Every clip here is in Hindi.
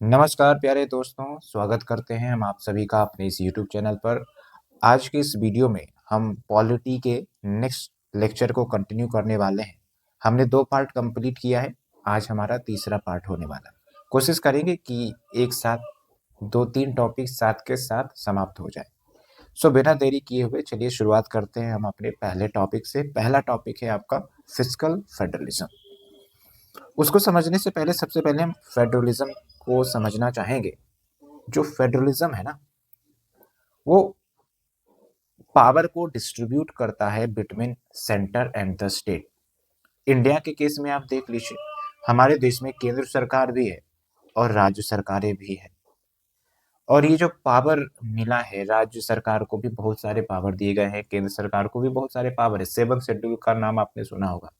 नमस्कार प्यारे दोस्तों, स्वागत करते हैं हम आप सभी का अपने इस यूट्यूब चैनल पर। आज के इस वीडियो में हम पॉलिटी के नेक्स्ट लेक्चर को कंटिन्यू करने वाले हैं। हमने 2 पार्ट कंप्लीट किया है, आज हमारा तीसरा पार्ट होने वाला है। कोशिश करेंगे कि एक साथ 2-3 टॉपिक साथ के साथ समाप्त हो जाए। बिना देरी किए हुए चलिए शुरुआत करते हैं हम अपने पहले टॉपिक से। पहला टॉपिक है आपका फिस्कल फेडरलिज्म। उसको समझने से पहले सबसे पहले हम फेडरलिज्म को समझना चाहेंगे। जो फेडरलिज्म है ना, वो पावर को डिस्ट्रीब्यूट करता है between centre and the state. India के केस में आप देख लीजिए, हमारे देश में केंद्र सरकार भी है और राज्य सरकारें भी है। और ये जो पावर मिला है, राज्य सरकार को भी बहुत सारे पावर दिए गए हैं, केंद्र सरकार को भी बहुत सारे पावर है। 7 शेड्यूल का नाम आपने सुना होगा,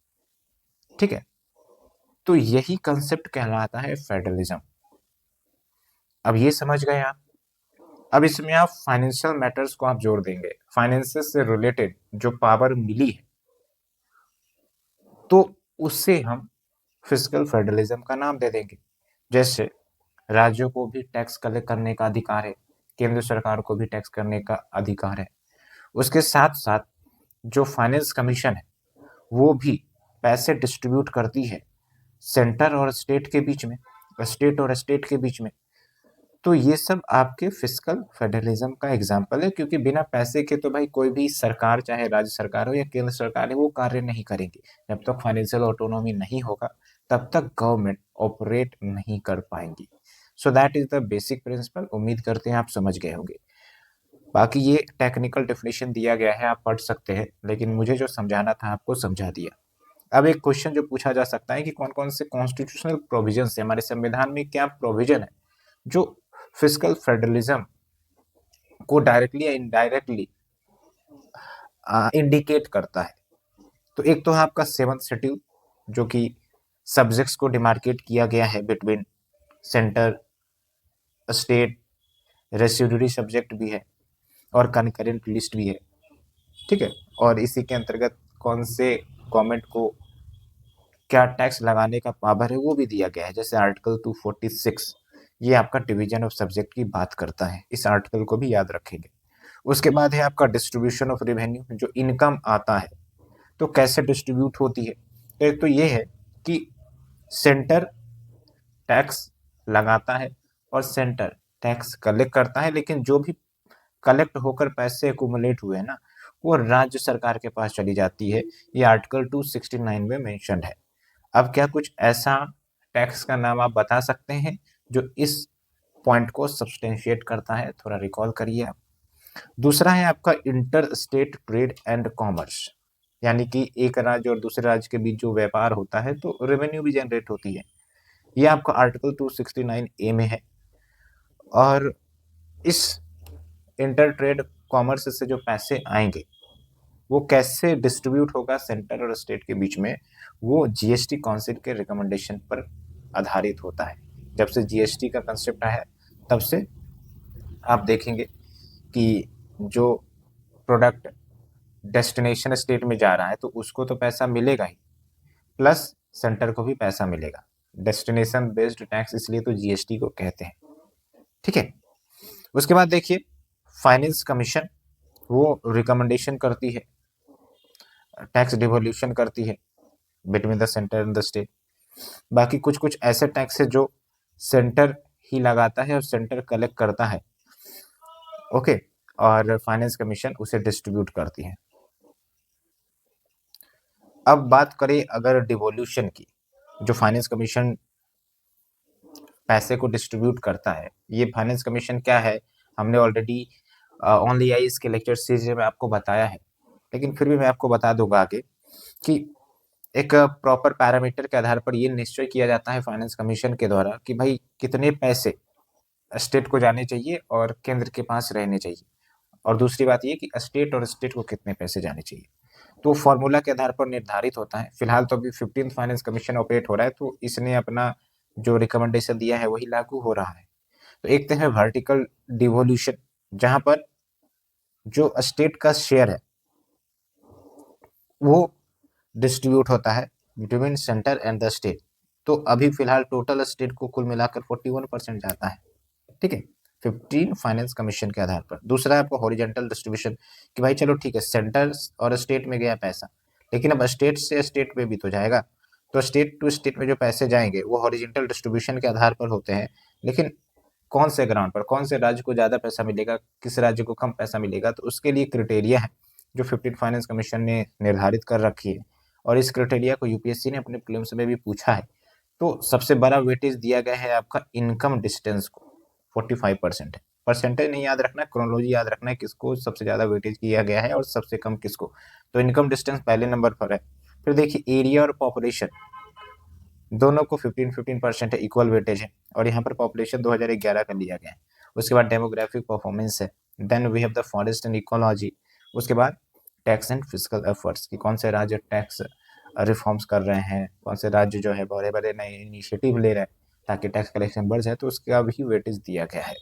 ठीक है। तो यही कंसेप्ट कहलाता है फेडरलिज्म। अब ये समझ गए आप। अब इसमें आप फाइनेंशियल मैटर्स को आप जोड़ देंगे। फाइनेंसेस से रिलेटेड जो पावर मिली है, तो उससे हम फिस्कल फेडरलिज्म का नाम दे देंगे। जैसे राज्यों को भी टैक्स कलेक्ट करने का अधिकार है, केंद्र सरकार को भी टैक्स करने का अधिकार है। उसके साथ साथ जो फाइनेंस कमीशन है, वो भी पैसे डिस्ट्रीब्यूट करती है सेंटर और स्टेट के बीच में, स्टेट और स्टेट के बीच में। तो ये सब आपके फिस्कल फेडरलिज्म का एग्जाम्पल है, क्योंकि बिना पैसे के तो भाई कोई भी सरकार, चाहे राज्य सरकार हो या केंद्र सरकार है, वो कार्य नहीं करेंगी। जब तक फाइनेंशियल ऑटोनॉमी नहीं होगा, तब तक गवर्नमेंट ऑपरेट नहीं कर पाएंगी। सो that is the basic principle. उम्मीद करते हैं आप समझ गए होंगे। बाकी ये टेक्निकल डेफिनेशन दिया गया है, आप पढ़ सकते हैं, लेकिन मुझे जो समझाना था आपको समझा दिया। अब एक क्वेश्चन जो पूछा जा सकता है कि कौन कौन से कॉन्स्टिट्यूशनल प्रोविजन है, हमारे संविधान में क्या प्रोविजन है जो फिस्कल फेडरलिज्म को डायरेक्टली या इनडायरेक्टली इंडिकेट करता है। तो एक तो है आपका 7th शेड्यूल, जो कि सब्जेक्ट्स को डिमार्केट किया गया है between centre, state, residuary subject भी है और कनकरेंट लिस्ट भी है, ठीक है। और इसी के अंतर्गत कौन से गवर्नमेंट को क्या टैक्स लगाने का पावर है वो भी दिया गया है। जैसे आर्टिकल 246, ये आपका डिवीजन ऑफ सब्जेक्ट की बात करता है, इस आर्टिकल को भी याद रखेंगे। उसके बाद है आपका डिस्ट्रीब्यूशन ऑफ रेवेन्यू, जो इनकम आता है तो कैसे डिस्ट्रीब्यूट होती है। तो एक तो ये है कि सेंटर टैक्स लगाता है और सेंटर टैक्स कलेक्ट करता है, लेकिन जो भी कलेक्ट होकर पैसे एकुमुलेट हुए हैं ना, वो राज्य सरकार के पास चली जाती है। ये आर्टिकल 269 में मेंशन है। अब क्या कुछ ऐसा टैक्स का नाम आप बता सकते हैं जो इस पॉइंट को सब्सटेंशिएट करता है? थोड़ा रिकॉल करिए आप। दूसरा है आपका inter state trade and commerce, यानी कि एक राज्य और दूसरे राज्य के बीच जो व्यापार होता है तो रेवेन्यू भी जनरेट होती है। ये आपका आर्टिकल 269 ए में है। और इस इंटर ट्रेड कॉमर्स से जो पैसे आएंगे वो कैसे डिस्ट्रीब्यूट होगा सेंटर और स्टेट के बीच में, वो जीएसटी काउंसिल के रिकमेंडेशन पर आधारित होता है। जब से जीएसटी का कंसेप्ट आया है, तब से आप देखेंगे कि जो प्रोडक्ट डेस्टिनेशन स्टेट में जा रहा है तो उसको तो पैसा मिलेगा ही, प्लस सेंटर को भी पैसा मिलेगा। डेस्टिनेशन बेस्ड टैक्स इसलिए तो जीएसटी को कहते हैं, ठीक है। उसके बाद देखिए, फाइनेंस कमीशन वो रिकमेंडेशन करती है, टैक्स डिवोल्यूशन करती है between the centre and the state. बाकी कुछ कुछ ऐसे टैक्स है जो सेंटर ही लगाता है और सेंटर कलेक्ट करता है, ओके, और फाइनेंस कमीशन उसे डिस्ट्रीब्यूट करती है। अब बात करें अगर डिवोल्यूशन की, जो फाइनेंस कमीशन पैसे को डिस्ट्रीब्यूट करता है, ये फाइनेंस कमीशन क्या है, हमने ऑलरेडी ओनली आई इसके लेक्चर सीरीज में आपको बताया है, लेकिन फिर भी मैं आपको बता दूंगा आगे कि एक प्रॉपर पैरामीटर के आधार पर ये निश्चय किया जाता है फाइनेंस कमीशन के द्वारा कि भाई कितने पैसे स्टेट को जाने चाहिए और केंद्र के पास रहने चाहिए, और दूसरी बात ये कि स्टेट और स्टेट को कितने पैसे जाने चाहिए। तो फॉर्मूला के आधार पर निर्धारित होता है। फिलहाल तो अभी 15th फाइनेंस कमीशन ऑपरेट हो रहा है, तो इसने अपना जो रिकमेंडेशन दिया है वही लागू हो रहा है। तो एक तो है वर्टिकल डिवोल्यूशन, जहां पर जो स्टेट का शेयर है वो डिस्ट्रीब्यूट होता है between centre and the state, तो अभी फिलहाल टोटल स्टेट को कुल मिलाकर 41% जाता है, ठीक है, 15 फाइनेंस कमीशन के आधार पर। दूसरा है आपको हॉरिजेंटल डिस्ट्रीब्यूशन, कि भाई चलो ठीक है, सेंटर और स्टेट में गया पैसा, लेकिन अब स्टेट से स्टेट पे भी तो जाएगा, तो स्टेट टू स्टेट में जो पैसे जाएंगे वो हॉरिजेंटल डिस्ट्रीब्यूशन के आधार पर होते हैं, लेकिन कौन से ग्राउंड पर, कौन से राज्य को ज़्यादा पैसा मिलेगा, किस राज्य को कम पैसा मिलेगा, तो उसके लिए क्राइटेरिया है जो 15 फाइनेंस कमीशन ने निर्धारित कर रखी है, और इस क्राइटेरिया को यूपीएससी ने अपने प्रीलिम्स में भी पूछा है। तो सबसे बड़ा वेटेज दिया गया है आपका इनकम डिस्टेंस को, 45% है। परसेंटेज नहीं याद रखना है, क्रोनोलॉजी याद रखना है, किसको सबसे ज़्यादा वेटेज किया गया है और सबसे कम किसको। तो इनकम डिस्टेंस पहले नंबर पर है। फिर देखिए एरिया और पॉपुलेशन दोनों को 15-15% है, इक्वल वेटेज है, और यहाँ पर पॉपुलेशन 2011 का लिया गया है। उसके बाद डेमोग्राफिक परफॉर्मेंस है, then we have the forest and ecology, उसके बाद टैक्स एंड फिजिकल एफर्ट्स कि कौन से राज्य टैक्स रिफॉर्म्स कर रहे हैं, कौन से राज्य जो है बड़े बड़े नए इनिशिएटिव ले रहे हैं ताकि टैक्स कलेक्शन बढ़ जाए, तो उसका भी वेटेज दिया गया है।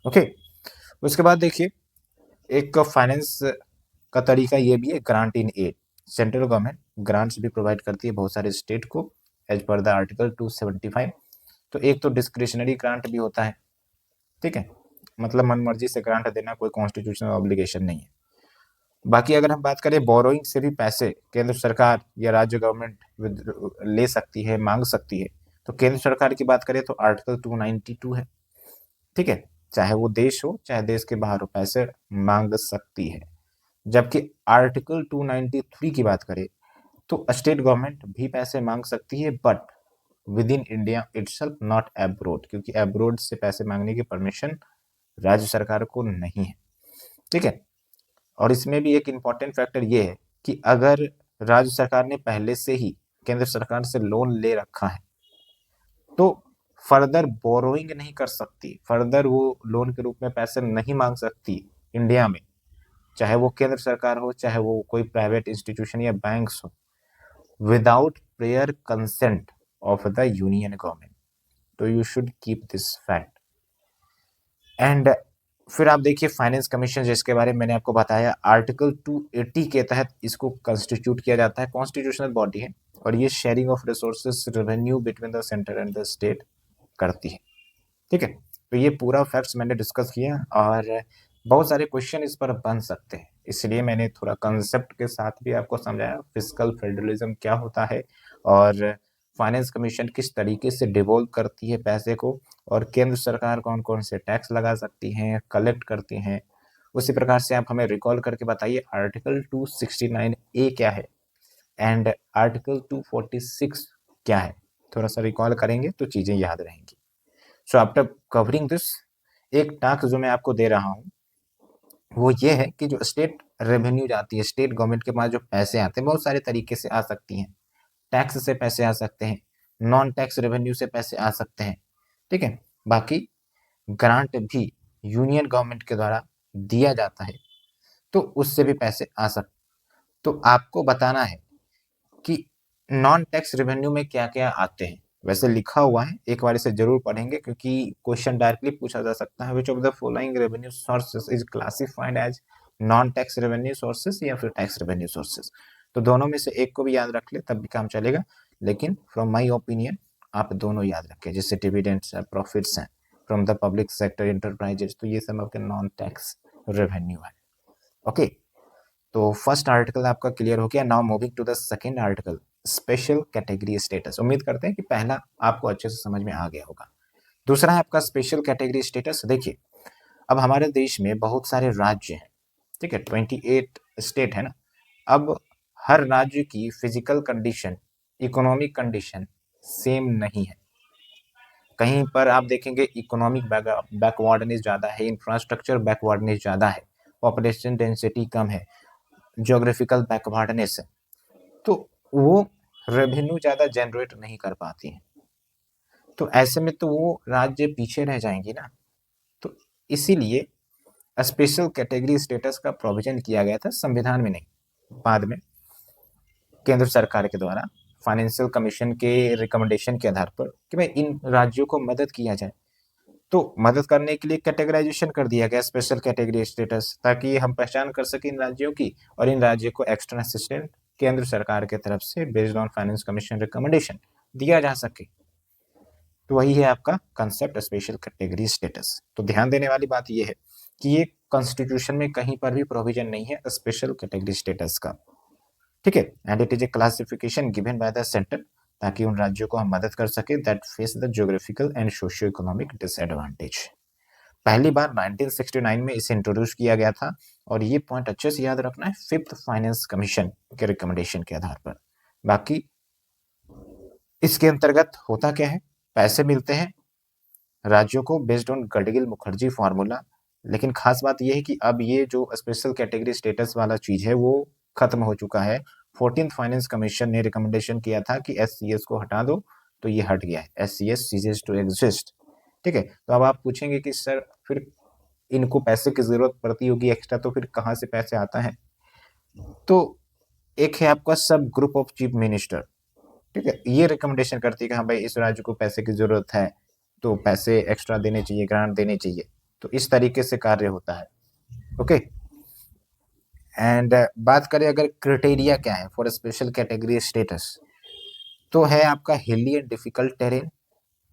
ओके, उसके बाद देखिए एक फाइनेंस का तरीका ये भी है, grant in aid. Central government grants भी प्रोवाइड करती है बहुत सारे स्टेट को एज पर द आर्टिकल 275। तो एक तो डिस्क्रिशनरी ग्रांट भी होता है, ठीक है, मतलब मन मर्जी से ग्रांट देना, कोई कॉन्स्टिट्यूशनल ऑब्लिगेशन नहीं है। बाकी अगर हम बात करें बोरोइंग से भी पैसे केंद्र सरकार या राज्य गवर्नमेंट ले सकती है, मांग सकती है, तो केंद्र सरकार की बात करें तो आर्टिकल 292 है, ठीक है, चाहे वो देश हो चाहे देश के बाहर हो, पैसे मांग सकती है। जबकि आर्टिकल 293 की बात करें तो स्टेट गवर्नमेंट भी पैसे मांग सकती है, but with in India itself, not abroad, क्योंकि एब्रोड से पैसे मांगने की परमिशन राज्य सरकार को नहीं है, ठीक है। और इसमें भी एक इम्पॉर्टेंट फैक्टर ये है कि अगर राज्य सरकार ने पहले से ही केंद्र सरकार से लोन ले रखा है तो फर्दर बोरोइंग नहीं कर सकती, फर्दर वो लोन के रूप में पैसे नहीं मांग सकती इंडिया में, चाहे वो केंद्र सरकार हो चाहे वो कोई प्राइवेट इंस्टीट्यूशन या बैंक्स हो, without prior consent of the union government. तो you should keep this fact. And फिर आप देखिए फाइनेंस कमीशन जिसके बारे में मैंने आपको बताया, आर्टिकल 280 के तहत इसको कंस्टिट्यूट किया जाता है, कॉन्स्टिट्यूशनल बॉडी है, और ये sharing of resources revenue between the centre and the state करती है, ठीक है। तो ये पूरा फैक्ट्स मैंने डिस्कस किया, और बहुत सारे क्वेश्चन इस पर बन सकते हैं, इसलिए मैंने थोड़ा कंसेप्ट के साथ भी आपको समझाया फिस्कल फेडरलिज्म क्या होता है, और फाइनेंस कमीशन किस तरीके से डिवोल्व करती है पैसे को, और केंद्र सरकार कौन कौन से टैक्स लगा सकती हैं, कलेक्ट करती हैं। उसी प्रकार से आप हमें रिकॉल करके बताइए आर्टिकल 269A क्या है एंड आर्टिकल 246 क्या है, थोड़ा सा रिकॉल करेंगे तो चीज़ें याद रहेंगी। सो आफ्टर कवरिंग दिस, एक टास्क जो मैं आपको दे रहा हूँ वो ये है कि जो स्टेट रेवेन्यू जाती है, स्टेट गवर्नमेंट के पास जो पैसे आते हैं बहुत सारे तरीके से आ सकती हैं, टैक्स से पैसे आ सकते हैं, नॉन टैक्स रेवेन्यू से पैसे आ सकते हैं, ठीक है। बाकी ग्रांट भी यूनियन गवर्नमेंट के द्वारा दिया जाता है, तो उससे भी पैसे आ सकते। तो आपको बताना है कि नॉन टैक्स रेवेन्यू में क्या क्या आते हैं। वैसे लिखा हुआ है, एक बार इसे जरूर पढ़ेंगे क्योंकि क्वेश्चन डायरेक्टली पूछा जा सकता है, which of the following revenue sources is classified as non tax revenue sources या फिर टैक्स रेवेन्यू सोर्सेज। तो दोनों में से एक को भी याद रख ले तब भी काम चलेगा, लेकिन फ्रॉम माई ओपिनियन आप दोनों याद रखें, जैसे डिविडेंड्स है, प्रॉफिट्स हैं from the public sector enterprises, तो ये सब आपके नॉन टैक्स रेवेन्यू है। ओके, तो फर्स्ट आर्टिकल आपका क्लियर हो गया। Now moving to the second article, special category status. उम्मीद करते हैं कि पहला आपको अच्छे से समझ में आ गया होगा। दूसरा है आपका स्पेशल कैटेगरी स्टेटस। देखिए अब हमारे देश में बहुत सारे राज्य हैं, ठीक है, 28 स्टेट है ना। अब हर राज्य की physical condition, economic condition same नहीं है। कहीं पर आप देखेंगे इकोनॉमिक बैकवर्डनेस ज़्यादा है, इंफ्रास्ट्रक्चर बैकवर्डनेस ज़्यादा है, पॉपुलेशन डेंसिटी कम है, ज्योग्राफिकल बैकवर्डनेस है, तो वो रेवेन्यू ज़्यादा जनरेट नहीं कर पाती हैं। तो ऐसे में तो वो राज्य पीछे रह जाएंगी ना। तो इसीलिए स्पेशल कैटेगरी स्टेटस का प्रोविजन किया गया था, संविधान में नहीं, बाद में केंद्र सरकार के द्वारा फाइनेंशियल कमीशन के रिकमेंडेशन के आधार पर कि भाई इन राज्यों को मदद किया जाए। तो मदद करने के लिए कैटेगराइजेशन कर दिया गया स्पेशल कैटेगरी स्टेटस, ताकि हम पहचान कर सकें इन राज्यों की, और इन राज्यों को एक्स्ट्रा असिस्टेंट केंद्र सरकार के तरफ से based on finance commission recommendation दिया जा सके। तो वही है आपका कंसेप्ट स्पेशल कैटेगरी स्टेटस। तो ध्यान देने वाली बात यह है कि ये कॉन्स्टिट्यूशन में कहीं पर भी प्रोविजन नहीं है स्पेशल कैटेगरी स्टेटस का, ठीक है। And it is a classification given by the centre, ताकि उन राज्यों को हम मदद कर सके that face the geographical and socio economic disadvantage. पहली बार 1969 में इसे इंट्रोड्यूस किया गया था, और ये पॉइंट अच्छे से याद रखना है, फिफ्थ फाइनेंस कमीशन के रिकमेंडेशन के आधार पर। बाकी इसके अंतर्गत होता क्या है, पैसे मिलते हैं राज्यों को based on Gadgil Mukherjee formula. लेकिन खास बात यह है कि अब ये जो स्पेशल कैटेगरी स्टेटस वाला चीज है वो खत्म हो चुका है। 14th फाइनेंस कमीशन ने रिकमेंडेशन किया था कि SCS को हटा दो, तो ये हट गया है, SCS सीजेस टू एग्जिस्ट, ठीक है। तो अब आप पूछेंगे कि सर फिर इनको पैसे की जरूरत पड़ती होगी एक्स्ट्रा, तो फिर कहाँ से पैसे आता है। तो एक है आपका सब ग्रुप ऑफ चीफ मिनिस्टर, ठीक है, ये रिकमेंडेशन करती है कि हाँ भाई इस राज्य को पैसे की जरूरत है, तो पैसे एक्स्ट्रा देने चाहिए, ग्रांट देने चाहिए। तो इस तरीके से कार्य होता है, ओके। एंड बात करें अगर क्राइटेरिया क्या है फॉर स्पेशल कैटेगरी स्टेटस, तो है आपका हिली एंड डिफिकल्ट टेरेन,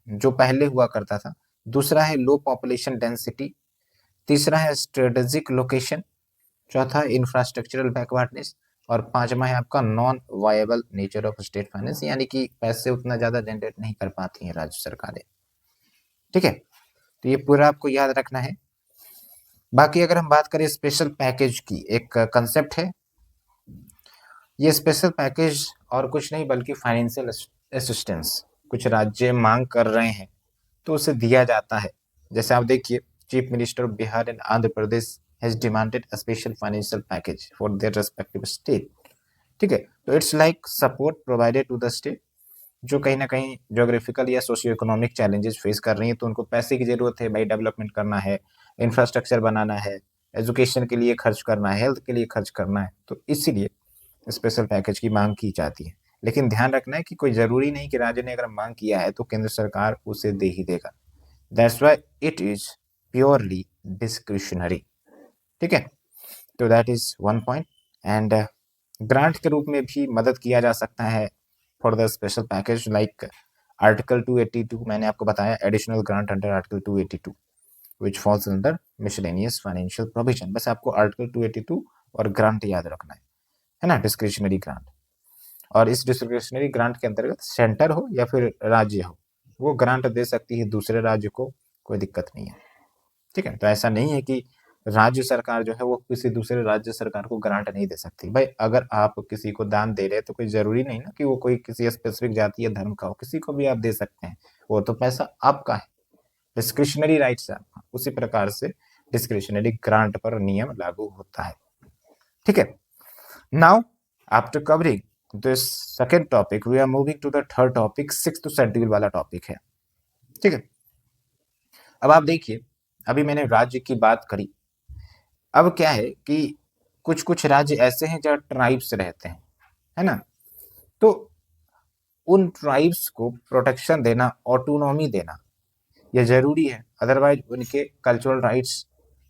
जो पहले हुआ करता था। दूसरा है लो पॉपुलेशन डेंसिटी। तीसरा है स्ट्रेटेजिक लोकेशन। चौथा है इंफ्रास्ट्रक्चरल बैकवर्डनेस। और पांचवा है आपका non viable nature of state finance, यानी कि पैसे उतना ज्यादा जनरेट नहीं कर पाती हैं राज्य सरकारें, ठीक है। तो ये पूरा आपको याद रखना है। बाकी अगर हम बात करें स्पेशल पैकेज की, एक कंसेप्ट है, ये स्पेशल पैकेज और कुछ नहीं बल्कि फाइनेंशियल असिस्टेंस कुछ राज्य मांग कर रहे हैं तो उसे दिया जाता है। जैसे आप देखिए, chief minister of Bihar and Andhra Pradesh has demanded a special financial package for their respective state, ठीक है। तो it's like support provided to the state जो कहीं ना कहीं ज्योग्राफिकल या सोशियो इकोनॉमिक चैलेंजेस फेस कर रही है, तो उनको पैसे की जरूरत है भाई, डेवलपमेंट करना है, इंफ्रास्ट्रक्चर बनाना है, एजुकेशन के लिए खर्च करना है, हेल्थ के लिए खर्च करना है, तो इसीलिए स्पेशल पैकेज की मांग की जाती है। लेकिन ध्यान रखना है कि कोई जरूरी नहीं कि राज्य ने अगर मांग किया है तो केंद्र सरकार उसे दे ही देगा। That's why it is purely discretionary, ठीक है। तो that is one point. And grant के रूप में भी मदद किया जा सकता है for the special package, like article 282 मैंने आपको बताया, additional grant under article 282 which falls under miscellaneous financial provision। बस आपको आर्टिकल 282 और ग्रांट याद रखना है ना, डिस्क्रिशनरी ग्रांट। और इस डिस्क्रिशनरी ग्रांट के अंतर्गत सेंटर हो या फिर राज्य हो, वो ग्रांट दे सकती है दूसरे राज्य को, कोई दिक्कत नहीं है, ठीक है। तो ऐसा नहीं है कि राज्य सरकार जो है वो किसी दूसरे राज्य सरकार को ग्रांट नहीं दे सकती। भाई अगर आप किसी को दान दे रहे हैं तो कोई जरूरी नहीं ना कि वो कोई किसी स्पेसिफिक जाति या धर्म का हो, किसी को भी आप दे सकते हैं, वो तो पैसा आपका है, डिस्क्रिशनरी राइट्स है आपका। उसी प्रकार से डिस्क्रिशनरी ग्रांट पर नियम लागू होता है, ठीक है। Now after covering this second topic we are moving to the third topic, sixth schedule वाला टॉपिक है, ठीक है। अब आप देखिए, अभी मैंने राज्य की बात करी, अब क्या है कि कुछ कुछ राज्य ऐसे हैं जहाँ ट्राइब्स रहते हैं, है ना। तो उन ट्राइब्स को प्रोटेक्शन देना, ऑटोनॉमी देना ये जरूरी है, अदरवाइज उनके cultural rights,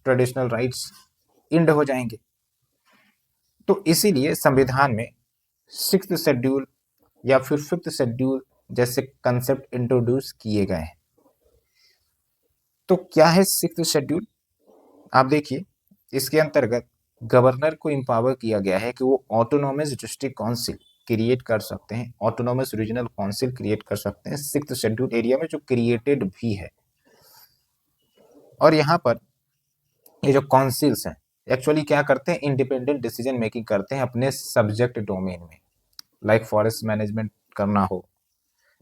traditional rights end हो जाएंगे। तो इसीलिए संविधान में सिक्स्थ शेड्यूल या फिर फिफ्थ शेड्यूल जैसे कंसेप्ट इंट्रोड्यूस किए गए हैं। तो क्या है सिक्स्थ शेड्यूल, आप देखिए, इसके अंतर्गत गवर्नर को इंपावर किया गया है कि वो ऑटोनोमस डिस्ट्रिक्ट काउंसिल क्रिएट कर सकते हैं, ऑटोनोमस रीजनल काउंसिल क्रिएट कर सकते हैं सिक्स्थ शेड्यूल एरिया में, जो क्रिएटेड भी है। और यहाँ पर ये जो काउंसिल्स हैं एक्चुअली क्या करते हैं, इंडिपेंडेंट डिसीजन मेकिंग करते हैं अपने सब्जेक्ट डोमेन में, लाइक फॉरेस्ट मैनेजमेंट करना हो,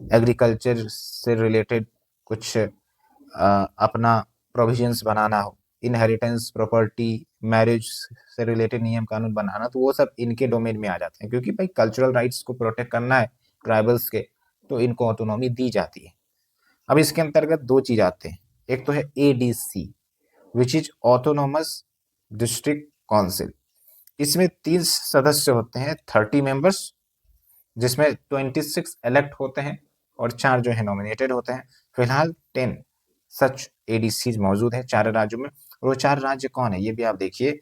एग्रीकल्चर से रिलेटेड कुछ अपना प्रोविजंस बनाना हो, इनहेरिटेंस, प्रॉपर्टी, मैरिज से रिलेटेड नियम कानून बनाना, तो वो सब इनके डोमेन में आ जाते हैं, क्योंकि भाई कल्चरल राइट्स को प्रोटेक्ट करना है ट्राइबल्स के, तो इनको ऑटोनॉमी दी जाती है। अब इसके अंतर्गत दो चीज आते हैं, एक तो है ADC which is autonomous district council. इसमें 3 सदस्य होते हैं, 30 मेंबर्स, जिसमें 26 इलेक्ट होते हैं और 4 जो है नॉमिनेटेड होते हैं। फिलहाल 10 सच ADCs मौजूद है 4 राज्यों में। और वो 4 राज्य कौन है ये भी आप देखिए,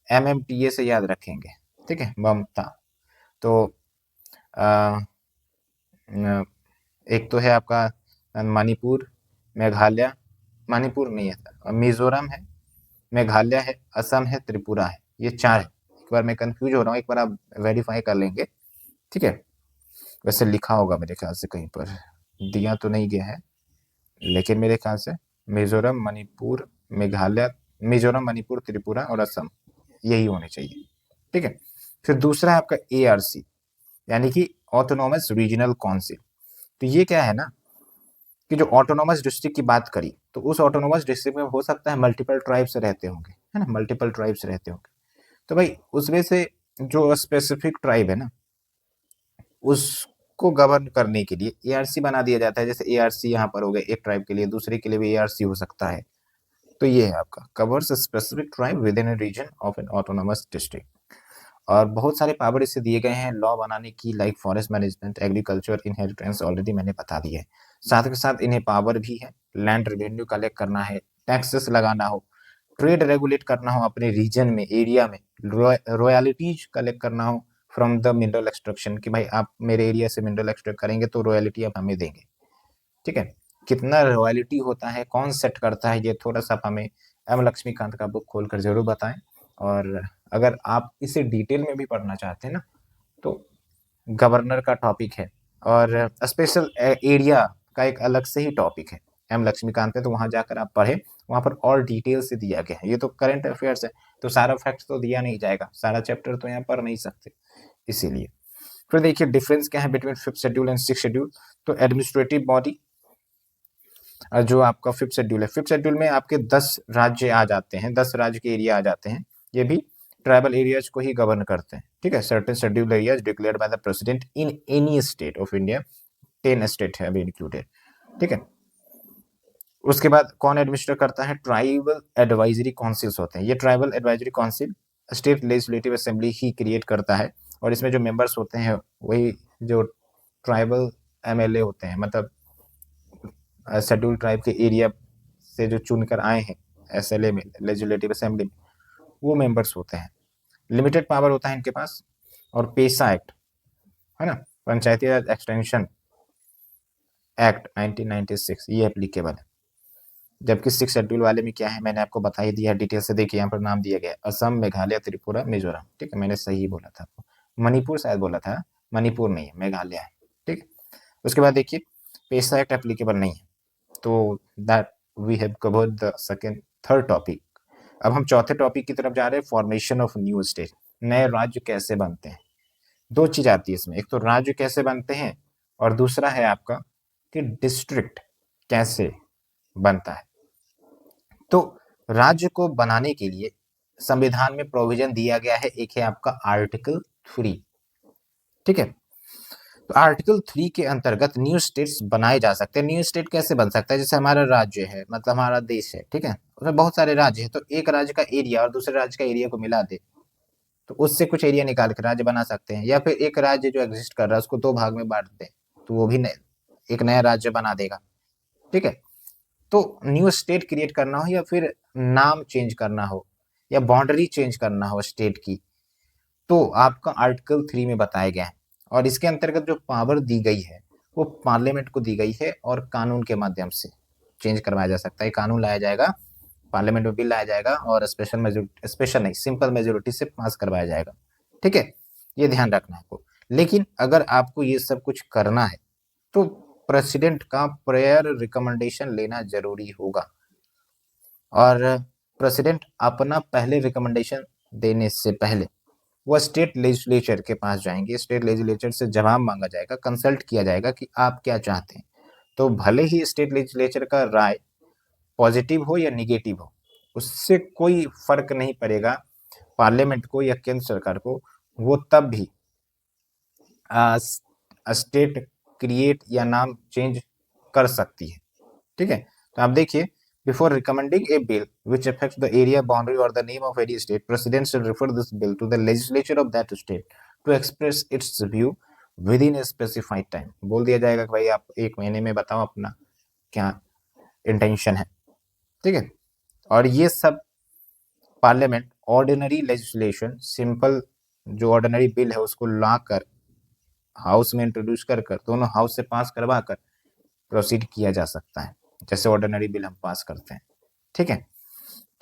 MMTA से याद रखेंगे, ठीक है, ममता। तो एक तो है आपका मणिपुर, मेघालय, मणिपुर नहीं है, मिजोरम है, मेघालय है, असम है, त्रिपुरा है, ये 4 है। एक बार मैं कंफ्यूज हो रहा हूँ, एक बार आप वेरीफाई कर लेंगे, ठीक है। वैसे लिखा होगा मेरे ख्याल से कहीं पर, दिया तो नहीं गया है, लेकिन मेरे ख्याल से मिजोरम, मणिपुर, मेघालय, मिजोरम, मणिपुर, त्रिपुरा और असम, यही होने चाहिए, ठीक है। फिर दूसरा है आपका ARC, यानी कि ऑटोनॉमस रीजनल काउंसिल। तो ये क्या है ना, कि जो ऑटोनॉमस डिस्ट्रिक्ट की बात करी, तो उस ऑटोनॉमस डिस्ट्रिक्ट में हो सकता है मल्टीपल ट्राइब्स रहते होंगे, है ना, मल्टीपल ट्राइब्स रहते होंगे। तो भाई उसमें से जो स्पेसिफिक ट्राइब है ना, उसको गवर्न करने के लिए ARC बना दिया जाता है। जैसे ARC यहाँ पर हो गए एक ट्राइब के लिए, दूसरे के लिए भी ARC हो सकता है। तो ये है आपका covers specific tribe within a region of an autonomous district. और बहुत सारे पावर इसे दिए गए हैं लॉ बनाने की, like forest management, agriculture, inheritance, already मैंने बता दिया है। साथ के साथ इन्हें पावर भी है लैंड रेवेन्यू कलेक्ट करना है, टैक्सेस लगाना हो, ट्रेड रेगुलेट करना हो अपने रीजन में, एरिया में, रॉयल्टीज कलेक्ट करना हो फ्रॉम द मिनरल एक्सट्रैक्शन, कि भाई आप मेरे एरिया से मिनरल एक्सट्रैक्ट करेंगे तो रॉयल्टी आप हमें देंगे, ठीक है। कितना रॉयल्टी होता है, कौन सेट करता है, ये थोड़ा सा आप हमें एम लक्ष्मीकांत का बुक खोलकर जरूर बताएं। और अगर आप इसे डिटेल में भी पढ़ना चाहते हैं ना, तो गवर्नर का टॉपिक है और स्पेशल एरिया का एक अलग से ही टॉपिक है एम लक्ष्मीकांत पे, तो वहां जाकर आप पढ़े, वहां पर और डिटेल से दिया गया है। ये तो करंट अफेयर्स है, तो सारा फैक्ट तो दिया नहीं जाएगा, सारा चैप्टर तो यहाँ पढ़ नहीं सकते, इसीलिए। फिर देखिए डिफरेंस क्या है between 5th schedule and 6th schedule. तो एडमिनिस्ट्रेटिव बॉडी, जो आपका 5th शेड्यूल है, 5th शेड्यूल में आपके 10 राज्य आ जाते हैं, 10 राज्य के एरिया आ जाते हैं, ये भी ट्राइबल एरियाज को ही गवर्न करते हैं, ठीक है। Certain schedule areas declared by the president in any state of India, 10 state है अभी इंक्लूडेड, ठीक है। उसके बाद कौन एडमिनिस्टर करता है, ट्राइबल एडवाइजरी काउंसिल्स होते हैं। ये tribal advisory council state legislative assembly ही क्रिएट करता है, और इसमें जो मेंबर्स होते हैं वही जो ट्राइबल MLA होते हैं, मतलब शेड्यूल ट्राइब के एरिया से जो चुनकर आए हैं SLA में, लेजिस्लेटिव असेंबली में, वो मेंबर्स होते हैं। लिमिटेड पावर होता है इनके पास। और पेशा एक्ट है ना, पंचायती राज एक्सटेंशन एक्ट 1996, ये एप्लीकेबल है। जबकि 6th शेड्यूल वाले में क्या है, मैंने आपको बता ही दिया डिटेल से, देखिए यहाँ पर नाम दिया गया है, असम, मेघालय, त्रिपुरा, मिजोरम, ठीक है। मैंने सही बोला था आपको, मणिपुर शायद बोला था, मणिपुर नहीं है, मेघालय है, ठीक। उसके बाद देखिए पेशा एक्ट एप्लीकेबल नहीं है, तो that we have covered the second third topic. अब हम चौथे टॉपिक की तरफ जा रहे हैं, फॉर्मेशन ऑफ न्यू स्टेट, नए राज्य कैसे बनते हैं। 2 चीज आती है इसमें, एक तो राज्य कैसे बनते हैं, और दूसरा है आपका कि डिस्ट्रिक्ट कैसे बनता है। तो राज्य को बनाने के लिए संविधान में प्रोविजन दिया गया है, एक है आपका आर्टिकल 3, ठीक है। तो आर्टिकल 3 के अंतर्गत न्यू स्टेट्स बनाए जा सकते हैं। न्यू स्टेट कैसे बन सकता है, जैसे हमारा राज्य है, मतलब हमारा देश है, ठीक है, उसमें बहुत सारे राज्य है, तो एक राज्य का एरिया और दूसरे राज्य का एरिया को मिला दे, तो उससे कुछ एरिया निकाल के राज्य बना सकते हैं। या फिर एक राज्य जो एग्जिस्ट कर रहा है उसको 2 भाग में बांट दे, तो वो भी एक नया राज्य बना देगा, ठीक है। तो न्यू स्टेट क्रिएट करना हो, या फिर नाम चेंज करना हो, या बाउंड्री चेंज करना हो स्टेट की, तो आपका आर्टिकल 3 में बताया गया है। और इसके अंतर्गत जो पावर दी गई है वो पार्लियामेंट को दी गई है, और कानून के माध्यम से चेंज करवाया जा सकता है। कानून लाया जाएगा, पार्लियामेंट में बिल लाया जाएगा, और स्पेशल नहीं, सिंपल मेजोरिटी से पास करवाया जाएगा, ठीक है। ये ध्यान रखना है आपको। लेकिन अगर आपको ये सब कुछ करना है तो प्रेसिडेंट का प्रेयर रिकमेंडेशन लेना जरूरी होगा, और प्रेसिडेंट अपना पहले रिकमेंडेशन देने से पहले वो स्टेट लेजिस्लेचर के पास जाएंगे, स्टेट लेजिस्लेचर से जवाब मांगा जाएगा, कंसल्ट किया जाएगा कि आप क्या चाहते हैं। तो भले ही स्टेट लेजिस्लेचर का राय पॉजिटिव हो या निगेटिव हो, उससे कोई फर्क नहीं पड़ेगा पार्लियामेंट को या केंद्र सरकार को, वो तब भी स्टेट क्रिएट या नाम चेंज कर सकती है, ठीक है। तो आप देखिए, before recommending A bill which affects the area boundary or the name of any state, president should refer this bill to the legislature of that state to express its view within a specified time। बोल दिया जाएगा कि भाई आप 1 महीने में बताओ अपना क्या इंटेंशन है, ठीक है। और ये सब पार्लियामेंट ऑर्डिनरी लेजिस्लेशन, सिंपल जो ऑर्डिनरी बिल है उसको ला कर हाउस में इंट्रोड्यूस कर दोनों हाउस से पास करवा कर प्रोसीड किया जा सकता है, जैसे ऑर्डिनरी बिल हम पास करते हैं, ठीक है।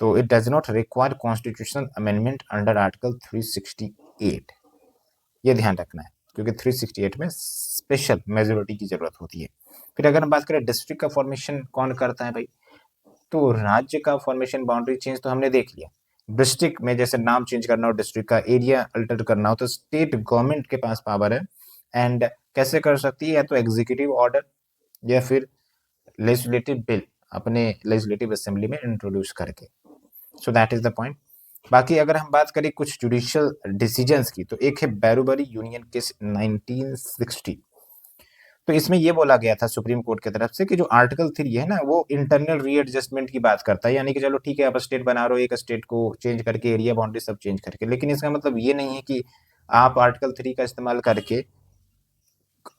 तो it does not require constitutional amendment under article 368, ये ध्यान रखना है, क्योंकि 368 में स्पेशल मेजोरिटी की जरूरत होती है। फिर अगर हम बात करें डिस्ट्रिक्ट का फॉर्मेशन कौन करता है भाई, तो राज्य का फॉर्मेशन बाउंड्री चेंज तो हमने देख लिया। डिस्ट्रिक्ट में जैसे नाम चेंज करना हो, डिस्ट्रिक्ट का एरिया अल्टर करना हो, तो स्टेट गवर्नमेंट के पास पावर है। एंड कैसे कर सकती है, या तो एग्जीक्यूटिव ऑर्डर या फिर लेजिस्लेटिव बिल अपने लेजिस्लेटिव असेंबली में इंट्रोड्यूस करके। सो दैट इज द पॉइंट। बाकी अगर हम बात करें कुछ जुडिशियल डिसीजंस की, तो एक है बैरूबरी यूनियन केस 1960। तो इसमें ये बोला गया था सुप्रीम कोर्ट की तरफ से कि जो आर्टिकल 3 है ना, वो इंटरनल रीएडजस्टमेंट की बात करता है, यानी कि चलो ठीक है आप स्टेट बना रहे हो, एक स्टेट को चेंज करके एरिया बाउंड्री सब चेंज करके, लेकिन इसका मतलब ये नहीं है कि आप आर्टिकल 3 का इस्तेमाल करके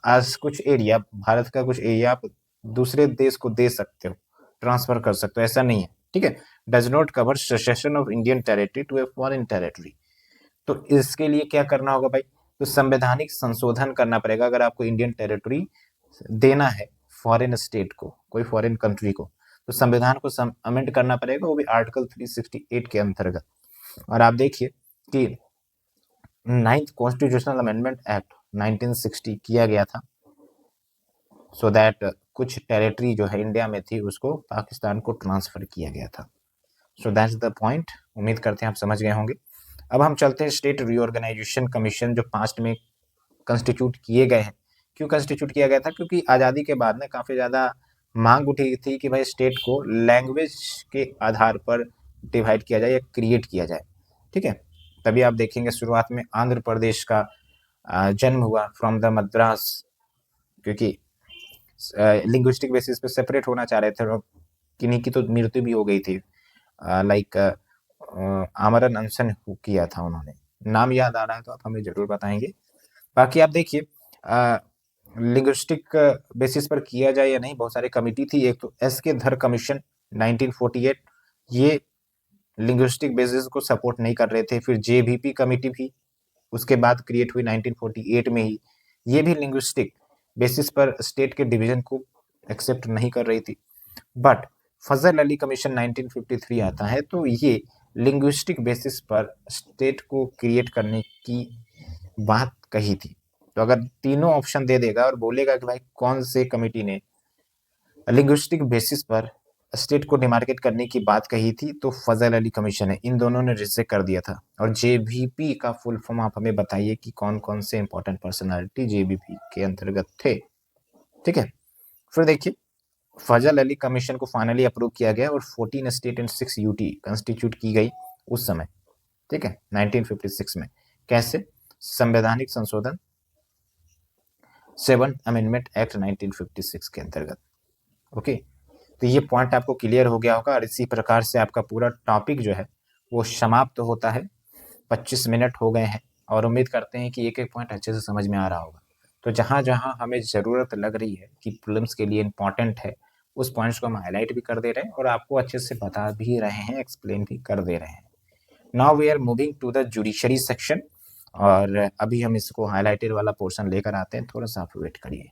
आज कुछ एरिया, भारत का कुछ एरिया आप दूसरे देश को दे सकते हो, ट्रांसफर कर सकते हो, ऐसा नहीं है, ठीक है। Does not cover secession of Indian territory to a foreign territory. तो इसके लिए क्या करना होगा भाई, तो संवैधानिक संशोधन करना पड़ेगा अगर आपको इंडियन टेरिटरी देना है फॉरेन स्टेट को, कोई फॉरेन कंट्री को, तो संविधान को अमेंड करना पड़ेगा, वो भी आर्टिकल 368 के अंतर्गत। और आप देखिए कि 9th कॉन्स्टिट्यूशनल अमेंडमेंट एक्ट 1960 किया गया था, सो दैट कुछ टेरिटरी जो है इंडिया में थी उसको पाकिस्तान को ट्रांसफर किया गया था। सो दैट्स द पॉइंट, उम्मीद करते हैं आप समझ गए होंगे। अब हम चलते हैं स्टेट रीऑर्गेनाइजेशन कमीशन जो पास्ट में कंस्टिट्यूट किए गए हैं। क्यों कंस्टिट्यूट किया गया था, क्योंकि आज़ादी के बाद में काफ़ी ज़्यादा मांग उठी थी कि भाई स्टेट को लैंग्वेज के आधार पर डिवाइड किया जाए या क्रिएट किया जाए, ठीक है। तभी आप देखेंगे शुरुआत में आंध्र प्रदेश का जन्म हुआ फ्रॉम द मद्रास, क्योंकि लिंग्विस्टिक बेसिस पे सेपरेट होना चाह रहे थे और किन्हीं की तो मृत्यु भी हो गई थी, लाइक आमरन अनशन किया था उन्होंने, नाम याद आ रहा है तो आप हमें जरूर बताएंगे। बाकी आप देखिए लिंग्विस्टिक बेसिस पर किया जाए या नहीं, बहुत सारी कमिटी थी। एक तो एस के धर कमीशन 1948, ये लिंग्विस्टिक बेसिस को सपोर्ट नहीं कर रहे थे। फिर जेबीपी कमिटी भी उसके बाद क्रिएट हुई 1948 में ही, ये भी लिंग्विस्टिक बेसिस पर स्टेट के डिवीजन को एक्सेप्ट नहीं कर रही थी। बट फजल अली कमीशन 1953 आता है, तो ये लिंग्विस्टिक बेसिस पर स्टेट को क्रिएट करने की बात कही थी। तो अगर तीनों ऑप्शन दे देगा और बोलेगा कि भाई कौन से कमिटी ने लिंग्विस्टिक बेसिस पर स्टेट को डिमार्केट करने की बात कही थी, तो फजल अली कमीशन है, इन दोनों ने रिजेक्ट कर दिया था। और जेबीपी का फुल फॉर्म आप हमें बताइए कि कौन कौन से इंपॉर्टेंट पर्सनालिटी जेबीपी के अंतर्गत थे, ठीक है। फिर देखिए फजल अली कमीशन को फाइनली अप्रूव किया गया और 14 स्टेट एंड 6 यूटी कंस्टिट्यूट की गई उस समय, ठीक है, 1956 में। कैसे, संवैधानिक संशोधन 7th अमेंडमेंट एक्ट 1956 के अंतर्गत। ओके, तो ये पॉइंट आपको क्लियर हो गया होगा और इसी प्रकार से आपका पूरा टॉपिक जो है वो समाप्त होता है। 25 मिनट हो गए हैं और उम्मीद करते हैं कि एक एक पॉइंट अच्छे से समझ में आ रहा होगा। तो जहाँ जहाँ हमें ज़रूरत लग रही है कि प्रीलिम्स के लिए इम्पॉर्टेंट है, उस पॉइंट्स को हम हाईलाइट भी कर दे रहे हैं और आपको अच्छे से बता भी रहे हैं, एक्सप्लेन भी कर दे रहे हैं। Now we are moving to the judiciary section, और अभी हम इसको हाईलाइटेड वाला पोर्शन लेकर आते हैं, थोड़ा सा आप वेट करिए।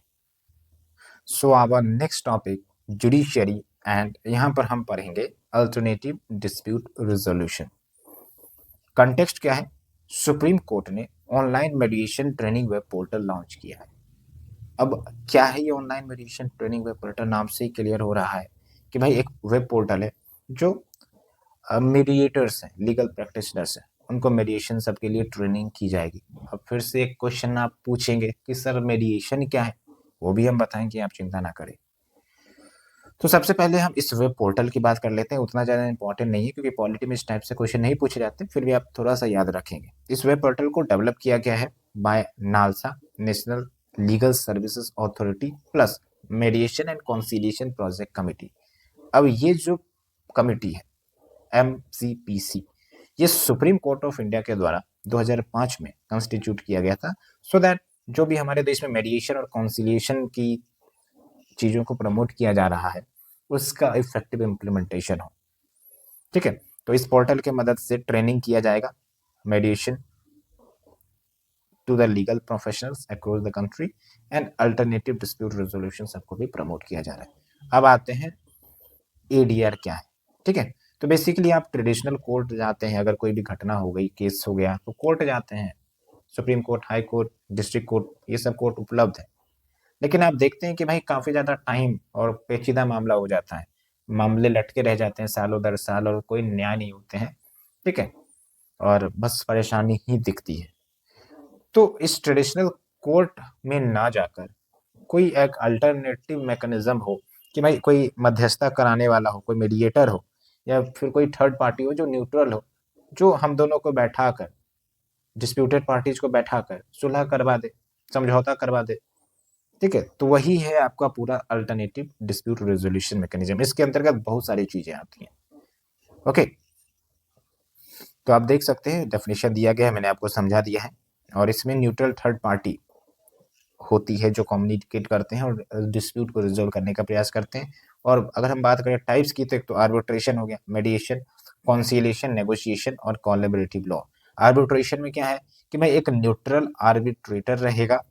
So our next topic judiciary, and यहाँ पर हम पढ़ेंगे अल्टरनेटिव डिस्प्यूट रिजोल्यूशन। कंटेक्स्ट क्या है, सुप्रीम कोर्ट ने online मेडिएशन training web portal launch किया है। अब क्या है ये ऑनलाइन मेडिएशन ट्रेनिंग वेब पोर्टल, नाम से ही क्लियर हो रहा है कि भाई एक वेब पोर्टल है जो मीडिएटर्स हैं, लीगल प्रैक्टिशनर्स हैं, उनको मेडिएशन सबके लिए ट्रेनिंग की जाएगी। अब फिर से एक क्वेश्चन आप पूछेंगे कि सर मेडिएशन क्या है, वो भी हम बताएंगे, आप चिंता ना करें। तो सबसे पहले हम इस वेब पोर्टल की बात कर लेते हैं, उतना ज़्यादा इंपॉर्टेंट नहीं है क्योंकि पॉलिटी में इस टाइप से क्वेश्चन नहीं पूछे जाते, फिर भी आप थोड़ा सा याद रखेंगे। इस वेब पोर्टल को डेवलप किया गया है by NALSA, national legal services authority plus mediation and conciliation project committee. अब ये जो कमेटी है MCPC, ये सुप्रीम कोर्ट ऑफ इंडिया के द्वारा 2005 में कंस्टिट्यूट किया गया था, सो दैट जो भी हमारे देश में मेडिएशन और कॉन्सिलिएशन की चीज़ों को प्रमोट किया जा रहा है उसका इफेक्टिव इम्प्लीमेंटेशन हो, ठीक है। तो इस पोर्टल के मदद से ट्रेनिंग किया जाएगा mediation to the legal professionals across the country and alternative dispute resolution सबको भी प्रमोट किया जा रहा है। अब आते हैं एडीआर क्या है, ठीक है। तो बेसिकली आप ट्रेडिशनल कोर्ट जाते हैं, अगर कोई भी घटना हो गई, केस हो गया, तो कोर्ट जाते हैं, supreme court, high court, district court, ये सब कोर्ट उपलब्ध है। लेकिन आप देखते हैं कि भाई काफी ज्यादा टाइम और पेचीदा मामला हो जाता है, मामले लटके रह जाते हैं सालों दर साल और कोई न्याय नहीं होते हैं, ठीक है, और बस परेशानी ही दिखती है। तो इस ट्रेडिशनल कोर्ट में ना जाकर कोई एक अल्टरनेटिव मैकेनिज्म हो कि भाई कोई मध्यस्थता कराने वाला हो, कोई मीडिएटर हो, या फिर कोई थर्ड पार्टी हो जो न्यूट्रल हो, जो हम दोनों को बैठाकर, डिस्प्यूटेड पार्टीज को बैठाकर सुलह करवा दे, समझौता करवा दे, ठीक है। तो वही है आपका पूरा अल्टरनेटिव डिस्प्यूट रेजोल्यूशन मैकेनिज्म। इसके अंतर्गत बहुत सारी चीजें आती हैं। ओके, तो आप देख सकते हैं डेफिनेशन दिया गया है, मैंने आपको समझा दिया है। और इसमें न्यूट्रल थर्ड पार्टी होती है जो कम्युनिकेट करते हैं और डिस्प्यूट को रिजोल्व करने का प्रयास करते हैं। और अगर हम बात करें टाइप्स की, तो एक तो आर्बिट्रेशन हो गया, मेडिएशन, कॉन्सिलिएशन, नेगोशिएशन और कोलैबोरेटिव लॉ। आर्बिट्रेशन में क्या है कि भाई एक न्यूट्रल आर्बिट्रेटर रहेगा,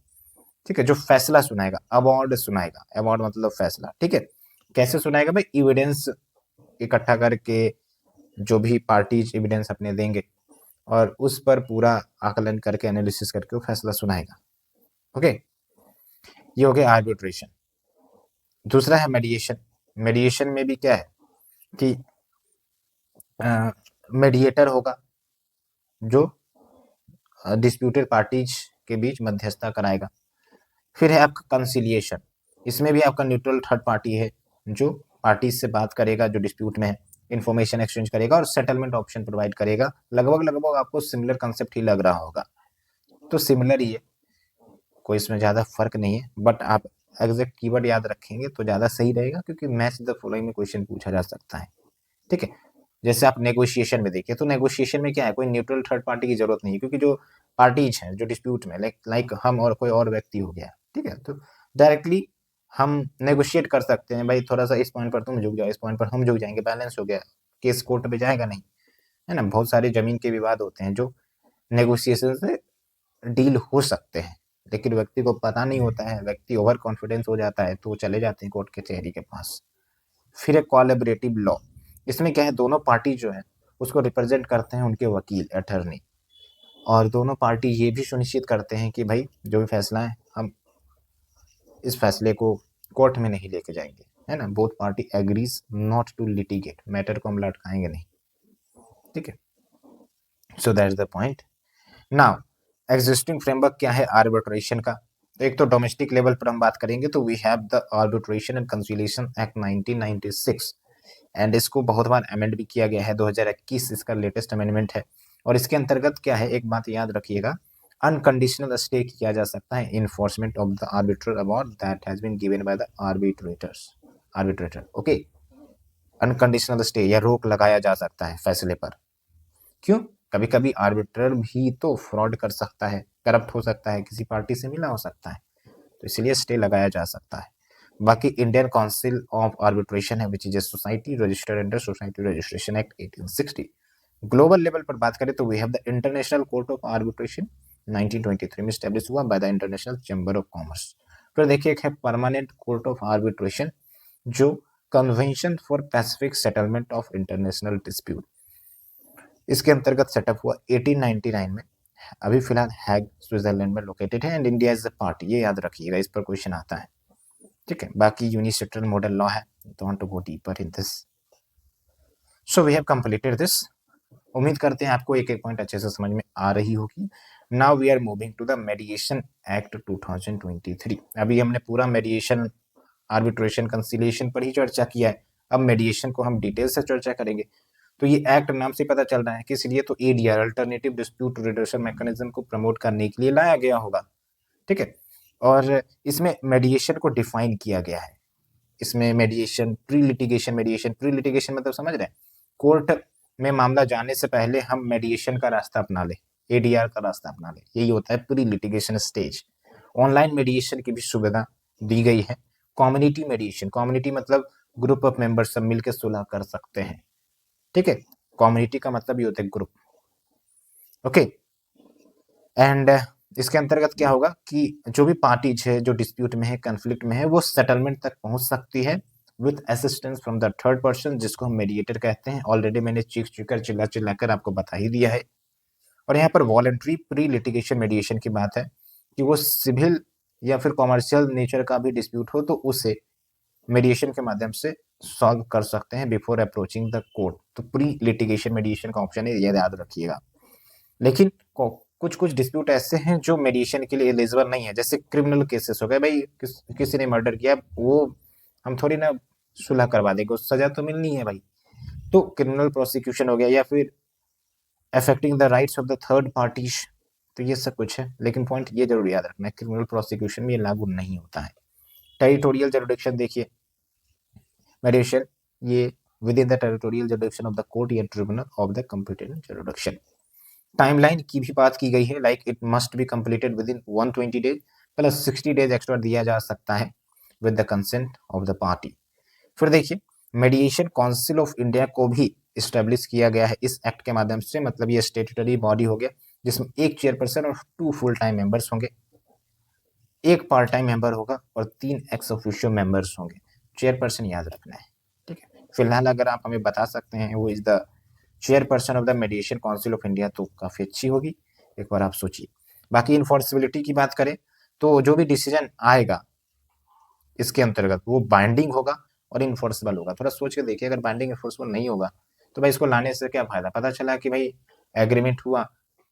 ठीक है, जो फैसला सुनाएगा, अवार्ड सुनाएगा, अवार्ड मतलब फैसला, ठीक है। कैसे सुनाएगा भाई? एविडेंस इकट्ठा करके, जो भी पार्टीज एविडेंस अपने देंगे और उस पर पूरा आकलन करके, एनालिसिस करके वो फैसला सुनाएगा। ओके, ये हो गया आर्बिट्रेशन। दूसरा है मेडिएशन। मेडिएशन में भी क्या है कि मेडिएटर होगा जो डिस्प्यूटेड पार्टीज के बीच मध्यस्थता कराएगा। फिर है आपका कंसिलिएशन। इसमें भी आपका न्यूट्रल थर्ड पार्टी है जो पार्टीज से बात करेगा, जो डिस्प्यूट में है, इंफॉर्मेशन एक्सचेंज करेगा और सेटलमेंट ऑप्शन प्रोवाइड करेगा। लगभग आपको सिमिलर कंसेप्ट ही लग रहा होगा, तो सिमिलर ही है, कोई इसमें ज्यादा फर्क नहीं है। बट आप एग्जैक्ट कीवर्ड याद रखेंगे तो ज्यादा सही रहेगा, क्योंकि मैच द फॉलोइंग में क्वेश्चन पूछा जा सकता है, ठीक है। जैसे आप नेगोशिएशन में देखिए, तो नेगोशिएशन में क्या है, कोई न्यूट्रल थर्ड पार्टी की जरूरत नहीं है, क्योंकि जो पार्टीज हैं जो डिस्प्यूट में, लाइक हम और कोई और व्यक्ति हो गया, ठीक है, तो डायरेक्टली हम नेगोशिएट कर सकते हैं, भाई थोड़ा सा इस पॉइंट पर तुम झुक जाओ, इस पॉइंट पर हम झुक जाएंगे, बैलेंस हो गया, केस कोर्ट में जाएगा नहीं, है ना। बहुत सारे जमीन के विवाद होते हैं जो नेगोशिएशन से डील हो सकते हैं, लेकिन व्यक्ति को पता नहीं होता है, व्यक्ति ओवर कॉन्फिडेंस हो जाता है, तो वो चले जाते हैं कोर्ट कचहरी के पास। फिर एक कोलैबोरेटिव लॉ। इसमें क्या है, दोनों पार्टी जो है उसको रिप्रेजेंट करते हैं उनके वकील, अटर्नी, और दोनों पार्टी ये भी सुनिश्चित करते हैं कि भाई जो भी फैसला है, हम इस फैसले को कोर्ट में नहीं लेके जाएंगे, है ना। Both party agrees not to litigate, matter को हम लटकाएंगे नहीं, ठीक है। So that is the point. Now existing framework क्या है आर्बिट्रेशन का? तो एक तो डोमेस्टिक लेवल पर हम बात करेंगे, तो we have the arbitration and conciliation act 1996, and इसको बहुत बार अमेंड भी किया गया है, 2021 इसका लेटेस्ट अमेंडमेंट है। और इसके अंतर्गत क्या है, एक बात याद रखिएगा, अनकंडीशनल स्टे किया जा सकता है enforcement of the arbitral award that has been given by the arbitrator. Okay, unconditional stay या रोक लगाया जा सकता है फैसले पर। क्यों? कभी कभी आर्बिट्रर भी तो फ्रॉड कर सकता है, करप्ट हो सकता है, किसी पार्टी से मिला हो सकता है, तो इसलिए स्टे लगाया जा सकता है। बाकी इंडियन काउंसिल ऑफ आर्बिट्रेशन है, which is a society registered under society registration act 1860। Global level पर बात करें तो we have the international court of arbitration 1923 में स्टैब्लिश हुआ by the international chamber of commerce. फिर देखिए एक है परमानेंट कोर्ट ऑफ आर्बिट्रेशन, जो convention for pacific settlement of international dispute, इसके अंतर्गत सेटअप हुआ 1899 में, अभी फिलहाल हैग स्विट्जरलैंड में लोकेटेड है, and India is the party, ये याद रखिएगा, इस पर क्वेश्चन आता है, ठीक है। बाकी यूनिसेट्रल मॉडल लॉ है, don't to go deeper in this. So we have completed this. उम्मीद करते हैं आपको एक एक पॉइंट अच्छे से समझ में आ रही होगी। Now we are moving to the mediation act 2023। अभी हमने पूरा मेडिएशन, आर्बिट्रेशन, कंसिलिएशन पर ही चर्चा किया है, अब मेडिएशन को हम डिटेल से चर्चा करेंगे। तो ये एक्ट नाम से पता चल रहा है किस लिए, तो ADR, alternative dispute reduction mechanism को प्रमोट करने के लिए लाया गया होगा, ठीक है। और इसमें मेडिएशन को डिफाइन किया गया है। इसमें मेडिएशन, प्री लिटिगेशन मतलब समझ रहे हैं, कोर्ट में मामला जाने से पहले हम मेडिएशन का रास्ता अपना ले, एडीआर का रास्ता अपना ले, यही होता है प्री लिटिगेशन स्टेज। ऑनलाइन मेडिएशन की भी सुविधा दी गई है। कम्युनिटी मेडिएशन, कम्युनिटी मतलब ग्रुप ऑफ मेंबर्स सब मिलकर सुलह कर सकते हैं, ठीक है। कम्युनिटी का मतलब ये होता है ग्रुप, ओके। एंड इसके अंतर्गत क्या होगा कि जो भी पार्टीज है जो डिस्प्यूट में है, कन्फ्लिक्ट में है, वो सेटलमेंट तक पहुंच सकती है with assistance from the third person, जिसको हम मेडिएटर कहते हैं। ऑलरेडी मैंने चीख चिल्ला चिल्लाकर आपको बता ही दिया है। और यहाँ पर वॉलंटरी प्री लिटिगेशन मेडिएशन की बात है कि वो सिविल या फिर कॉमर्शियल नेचर का भी डिस्प्यूट हो तो उसे मेडिएशन के माध्यम से सॉल्व कर सकते हैं बिफोर अप्रोचिंग द कोर्ट। तो प्री लिटिगेशन मेडिएशन का ऑप्शन है, ये याद रखिएगा। लेकिन कुछ कुछ डिस्प्यूट ऐसे हैं जो मेडिएशन के लिए एलिजिबल नहीं है, जैसे क्रिमिनल केसेस हो गए। भाई किसी ने मर्डर किया, वो हम थोड़ी ना सुलह करवा देंगे, सजा तो मिलनी है भाई। तो क्रिमिनल प्रोसिक्यूशन हो गया, या फिर affecting the rights of the third parties, तो ये सब कुछ है। लेकिन पॉइंट ये जरूर याद रखना है, क्रिमिनल प्रोसिक्यूशन में ये लागू नहीं होता है। टेरिटोरियल जुरिडिक्शन देखिए, मेडिएशन ये within the territorial jurisdiction of the court या tribunal of the computed jurisdiction. Timeline की भी बात की गई है, like it must be completed within 120 days plus 60 days extra दिया जा सकता है with the consent of the party. फिर देखिए, मेडिएशन काउंसिल ऑफ इंडिया को भी इस्टेब्लिश किया गया है इस एक्ट के माध्यम से। मतलब ये स्टेट्यूटरी बॉडी हो गया जिसमें एक चेयरपर्सन और 2 फुल टाइम मेंबर्स होंगे, एक पार्ट टाइम मेंबर होगा और 3 एक्स ऑफिशियो मेंबर्स होंगे। चेयरपर्सन याद रखना है, ठीक है। फिलहाल अगर आप हमें बता सकते हैं वो is the chairperson of the मेडिएशन council of India, तो काफी अच्छी होगी। एक बार आप सोचिए। बाकी इन्फोर्सिबिलिटी की बात करें तो जो भी डिसीजन आएगा इसके अंतर्गत वो बाइंडिंग होगा और इन्फोर्सेबल होगा। थोड़ा सोच के देखिए, अगर बाइंडिंग इन्फोर्सेबल नहीं होगा तो भाई इसको लाने से क्या फायदा। पता चला कि भाई एग्रीमेंट हुआ,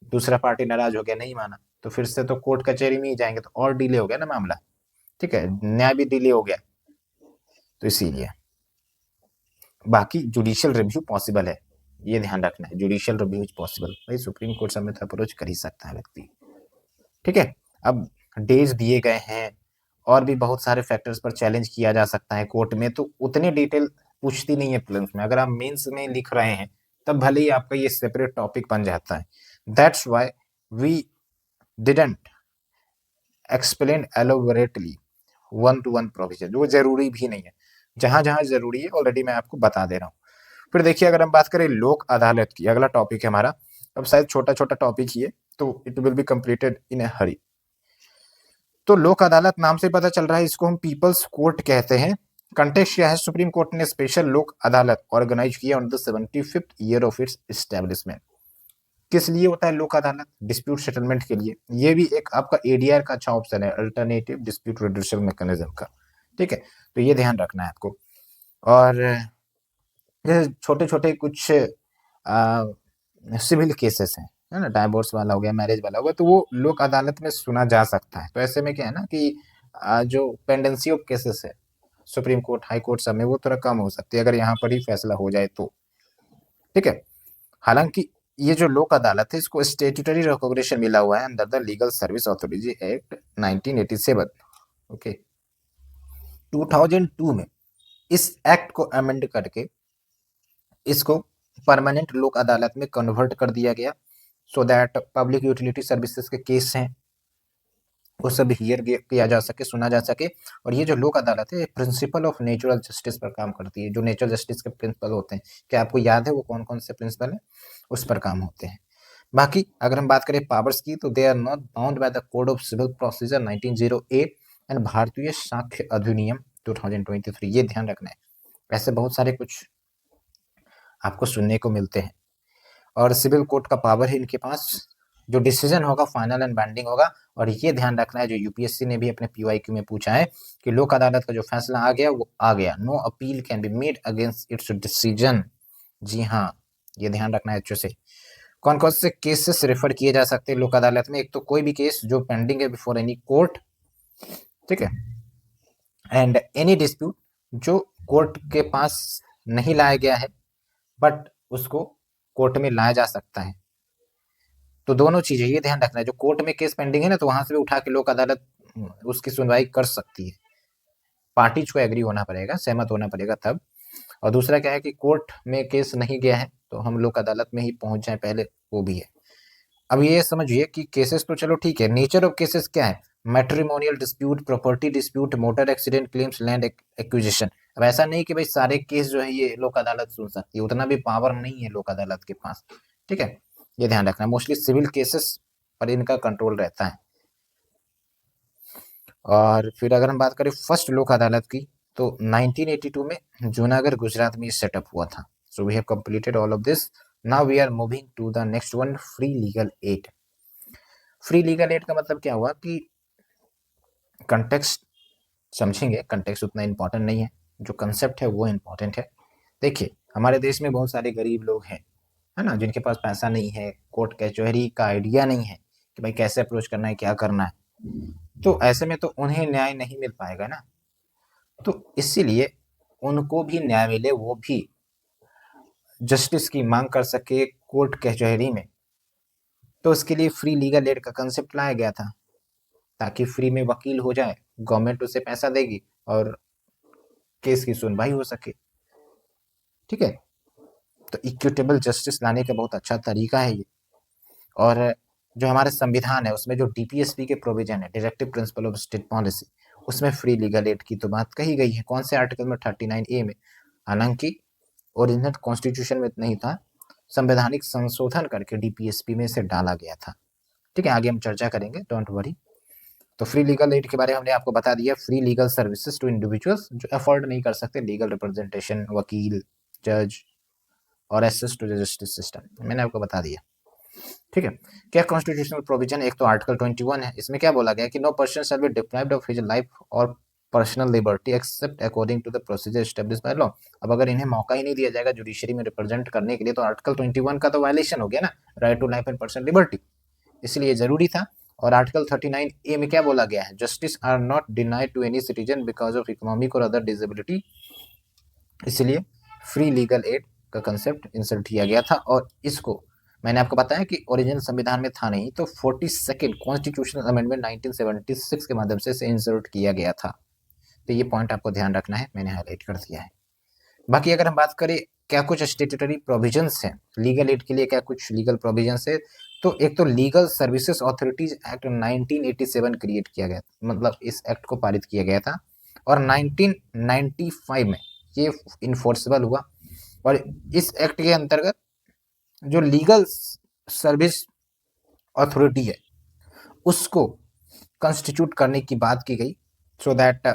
दूसरा पार्टी नाराज हो गया, नहीं माना, तो फिर से तो कोर्ट कचहरी में ही जाएंगे, तो और डिले हो गया ना मामला, ठीक है, न्याय भी डिले हो गया। तो इसीलिए बाकी जुडिशियल रिव्यू पॉसिबल है, ये ध्यान रखना है, जुडिशियल रिव्यू इज पॉसिबल। भाई सुप्रीम कोर्ट समेत अप्रोच कर ही सकता है व्यक्ति, ठीक है। अब डेज दिए गए हैं और भी बहुत सारे फैक्टर्स पर चैलेंज किया जा सकता है कोर्ट में, तो उतनी डिटेल पूछती नहीं है प्रीलिम्स में। अगर आप मेंस में लिख रहे हैं तब भले ही आपका ये सेपरेट टॉपिक बन जाता है। That's why we didn't explain elaborately one to one provision, जो जरूरी भी नहीं है। जहां जहां जरूरी है ऑलरेडी मैं आपको बता दे रहा हूँ। फिर देखिए, अगर हम बात करें लोक अदालत की, अगला टॉपिक है हमारा। अब शायद छोटा छोटा टॉपिक ही है तो it will be completed in a hurry. तो लोक अदालत नाम से पता चल रहा है, इसको हम पीपल्स कोर्ट कहते हैं। कंटेक्स्ट क्या है, सुप्रीम कोर्ट ने स्पेशल लोक अदालत ऑर्गेनाइज किया on the 75th year of its establishment. किस लिए होता है लोक अदालत? डिस्प्यूट सेटलमेंट के लिए। ये भी एक आपका एडीआर का अच्छा ऑप्शन है, अल्टरनेटिव डिस्प्यूट रिड्यूसल मैकेनिज्म का, ठीक है। तो ये ध्यान रखना है आपको। और जैसे छोटे छोटे कुछ सिविल केसेस हैं, है ना, डाइवोर्स वाला हो गया, मैरिज वाला हो गया, तो वो लोक अदालत में सुना जा सकता है। तो ऐसे में क्या है ना कि जो पेंडेंसी ऑफ केसेस है सुप्रीम कोर्ट, हाई कोर्ट सब में, वो थोड़ा कम हो सकती है अगर यहाँ पर ही फैसला हो जाए तो, ठीक है। हालांकि ये जो लोक अदालत है इसको स्टेट्यूटरी रिकॉग्निशन मिला हुआ है under the legal service authority act 1987। Okay, 2002 में इस एक्ट को अमेंड करके इसको परमानेंट लोक अदालत में कन्वर्ट कर दिया गया, so that public utility services के केस हैं वो सब हियर किया जा सके, सुना जा सके। और ये जो लोक अदालत है प्रिंसिपल ऑफ नेचुरल जस्टिस पर काम करती है। जो नेचुरल जस्टिस के प्रिंसिपल होते हैं, क्या आपको याद है वो कौन कौन से प्रिंसिपल है? उस पर काम होते हैं। बाकी अगर हम बात करें पावर्स की, तो they are not bound by the code of civil procedure 1908 and Bharatiya Sakshya अधिनियम 2023। ये ध्यान रखना है, ऐसे बहुत सारे कुछ आपको सुनने को मिलते हैं। और सिविल कोर्ट का पावर है इनके पास, जो डिसीजन होगा फाइनल एंड बाइंडिंग होगा। और ये ध्यान रखना है, जो यूपीएससी ने भी अपने पीवाईक्यू में पूछा है कि लोक अदालत का जो फैसला आ गया वो आ गया, no appeal can be made against its decision. जी हाँ, ये ध्यान रखना है अच्छे से। कौन कौन से केसेस रेफर किए जा सकते हैं लोक अदालत में? एक तो कोई भी केस जो पेंडिंग है बिफोर एनी कोर्ट, ठीक है, एंड एनी डिस्प्यूट जो कोर्ट के पास नहीं लाया गया है बट उसको कोर्ट में लाया जा सकता है। तो दोनों चीजें ये ध्यान रखना है, जो कोर्ट में केस पेंडिंग है ना, तो वहां से भी उठा के लोक अदालत उसकी सुनवाई कर सकती है। पार्टीज को एग्री होना पड़ेगा, सहमत होना पड़ेगा तब। और दूसरा क्या है कि कोर्ट में केस नहीं गया है तो हम लोक अदालत में ही पहुंच जाए पहले, वो भी है। अब ये समझिए कि केसेस तो चलो ठीक है, नेचर ऑफ केसेस क्या है? Matrimonial dispute, property dispute, motor accident claims, land acquisition. अब ऐसा नहीं कि भाई सारे केस जो है ये लोक अदालत सुन सकती है, उतना भी पावर नहीं है लोक अदालत के पास, ठीक है। ये ध्यान रखना, मोस्टली सिविल केसेस पर इनका कंट्रोल रहता है। और फिर अगर हम बात करें फर्स्ट लोक अदालत की, तो 1982 में जूनागढ़ गुजरात में सेटअप हुआ था। So we have completed all of this. Now we are moving to the next one, free legal aid. Free legal aid का मतलब क्या हुआ कि कंटेक्स्ट समझेंगे, कंटेक्स्ट उतना इंपॉर्टेंट नहीं है, जो कंसेप्ट है वो इंपॉर्टेंट है। देखिए, हमारे देश में बहुत सारे गरीब लोग हैं, है ना, जिनके पास पैसा नहीं है, कोर्ट कचहरी का आइडिया नहीं है कि भाई कैसे अप्रोच करना है, क्या करना है। तो ऐसे में तो उन्हें न्याय नहीं मिल पाएगा ना। तो इसीलिए उनको भी न्याय मिले, वो भी जस्टिस की मांग कर सके कोर्ट कचहरी में, तो उसके लिए फ्री लीगल एड का कंसेप्ट लाया गया था, ताकि फ्री में वकील हो जाए, गवर्नमेंट उसे पैसा देगी और केस की सुनवाई हो सके। ठीक है, तो इक्विटेबल जस्टिस लाने का बहुत अच्छा तरीका है ये। और जो हमारे संविधान है उसमें जो डीपीएसपी के प्रोविजन है, directive principle of state policy, उसमें फ्री लीगल एड की तो बात कही गई है। कौन से आर्टिकल में? 39A में। हालांकि ओरिजिनल कॉन्स्टिट्यूशन में नहीं था, संवैधानिक संशोधन करके डीपीएसपी में इसे डाला गया था। ठीक है, आगे हम चर्चा करेंगे, डोंट वरी। तो फ्री लीगल एड के बारे में हमने आपको बता दिया। Free legal services to individuals जो अफोर्ड नहीं कर सकते लीगल रिप्रेजेंटेशन, वकील, जज और access to the justice system, मैंने आपको बता दिया। ठीक है, क्या कॉन्स्टिट्यूशनल प्रोविजन? एक तो आर्टिकल 21 है, इसमें क्या बोला गया कि no person shall be deprived of his life और personal liberty except according to the procedure established by law. अब अगर इन्हें मौका ही नहीं दिया जाएगा जुडिशरी में रिप्रेजेंट करने के लिए, तो आर्टिकल 21 का तो वायलेशन हो गया ना, right to life and personal liberty, इसलिए जरूरी था। और आर्टिकल 39A में क्या बोला गया है? Justice are not denied to any citizen because of economic और अदर डिसेबिलिटी, इसलिए फ्री लीगल एड का कंसेप्ट इंसर्ट किया गया था। और इसको मैंने आपको बताया कि ओरिजिनल संविधान में था नहीं, तो 42nd कॉन्स्टिट्यूशनल अमेंडमेंट 1976 के माध्यम से इसे इंसर्ट किया गया था। तो ये पॉइंट आपको ध्यान रखना है, मैंने हाईलाइट कर दिया है। बाकी अगर हम बात करें क्या कुछ स्टेट्यूटरी प्रोविजंस हैं लीगल एड के लिए, क्या कुछ लीगल प्रोविजंस है, तो एक तो legal services authorities act 1987 create किया गया, मतलब इस एक्ट को पारित किया गया था, और 1995 में ये इन्फोर्सेबल हुआ। और इस एक्ट के अंतर्गत जो लीगल सर्विस अथॉरिटी है उसको कंस्टिट्यूट करने की बात की गई, सो दैट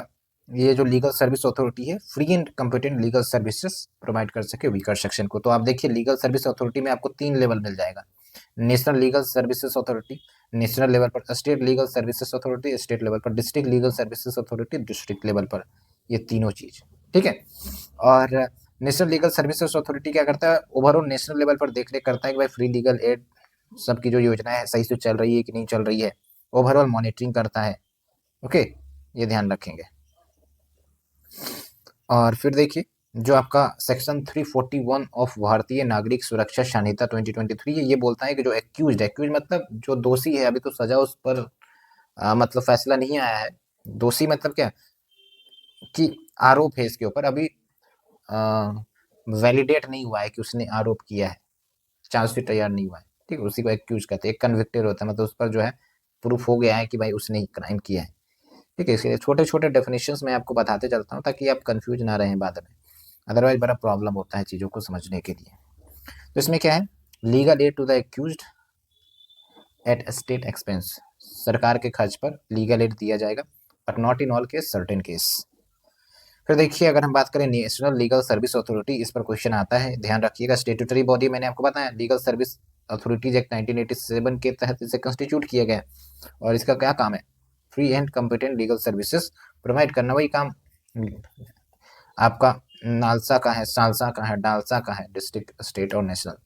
ये जो लीगल सर्विस अथॉरिटी है free and competent legal services provide कर सके वीकर सेक्शन को। तो आप देखिए, लीगल सर्विस अथॉरिटी में आपको 3 लेवल मिल जाएगा, national legal services authority, national level पर state legal services authority, state level पर district legal services authority, district level पर, ये तीनों चीज। ठीक है, और नेशनल लीगल सर्विसेज अथॉरिटी क्या करता है? ओवरऑल नेशनल लेवल पर देख रेख करता है कि भाई फ्री लीगल एड सबकी जो योजना है सही से चल रही है कि नहीं चल रही है, ओवरऑल मॉनिटरिंग करता है। ओके, ये ध्यान रखेंगे। और फिर देखिए, जो आपका सेक्शन 341 ऑफ भारतीय नागरिक सुरक्षा संहिता 2023 है, ये बोलता है कि जो एक्यूज मतलब जो दोषी है, अभी तो सजा उस पर मतलब फैसला नहीं आया है। दोषी मतलब क्या कि आरोप है इसके ऊपर, अभी वैलिडेट नहीं हुआ है कि उसने आरोप किया है, चार्जशीट तैयार नहीं हुआ है। ठीक है, उसी को एक्यूज कहते हैं। एक कन्विक्टेड होता है, मतलब उस पर जो है प्रूफ हो गया है कि भाई उसने क्राइम किया है। ठीक है, इसलिए छोटे छोटे डेफिनेशंस मैं आपको बताते चलता हूँ ताकि आप कंफ्यूज ना रहें बाद में, अदरवाइज बड़ा प्रॉब्लम होता है चीज़ों को समझने के लिए। तो इसमें क्या है? Legal aid to the accused at state expense, सरकार के खर्च पर लीगल एड दिया जाएगा, but not in all case, certain case. फिर देखिए, अगर हम बात करें नेशनल लीगल सर्विस अथॉरिटी, इस पर क्वेश्चन आता है, ध्यान रखिएगा। स्टेट्यूटरी बॉडी मैंने आपको बताया, लीगल सर्विस अथॉरिटीज एक्ट 1987 के तहत इसे कंस्टिट्यूट किया गया, और इसका क्या काम है? Free and competent legal services provide करना। वही काम आपका नालसा का है, सालसा का है, डालसा का है, डिस्ट्रिक्ट, स्टेट और नेशनल।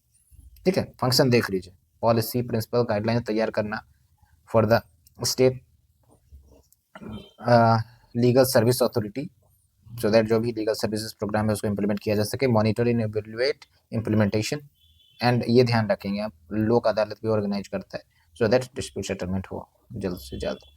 ठीक है, फंक्शन देख लीजिए, पॉलिसी, प्रिंसिपल, गाइडलाइन तैयार करना for the state legal service authority, so that जो भी लीगल सर्विसेज प्रोग्राम है उसको इम्प्लीमेंट किया जा सके, मॉनिटरिंग, इवेल्युएट इम्प्लीमेंटेशन, एंड ये ध्यान रखेंगे आप, लोक अदालत भी ऑर्गेनाइज करता है, सो दैट डिस्प्यूट सेटलमेंट हो जल्द से जल्द।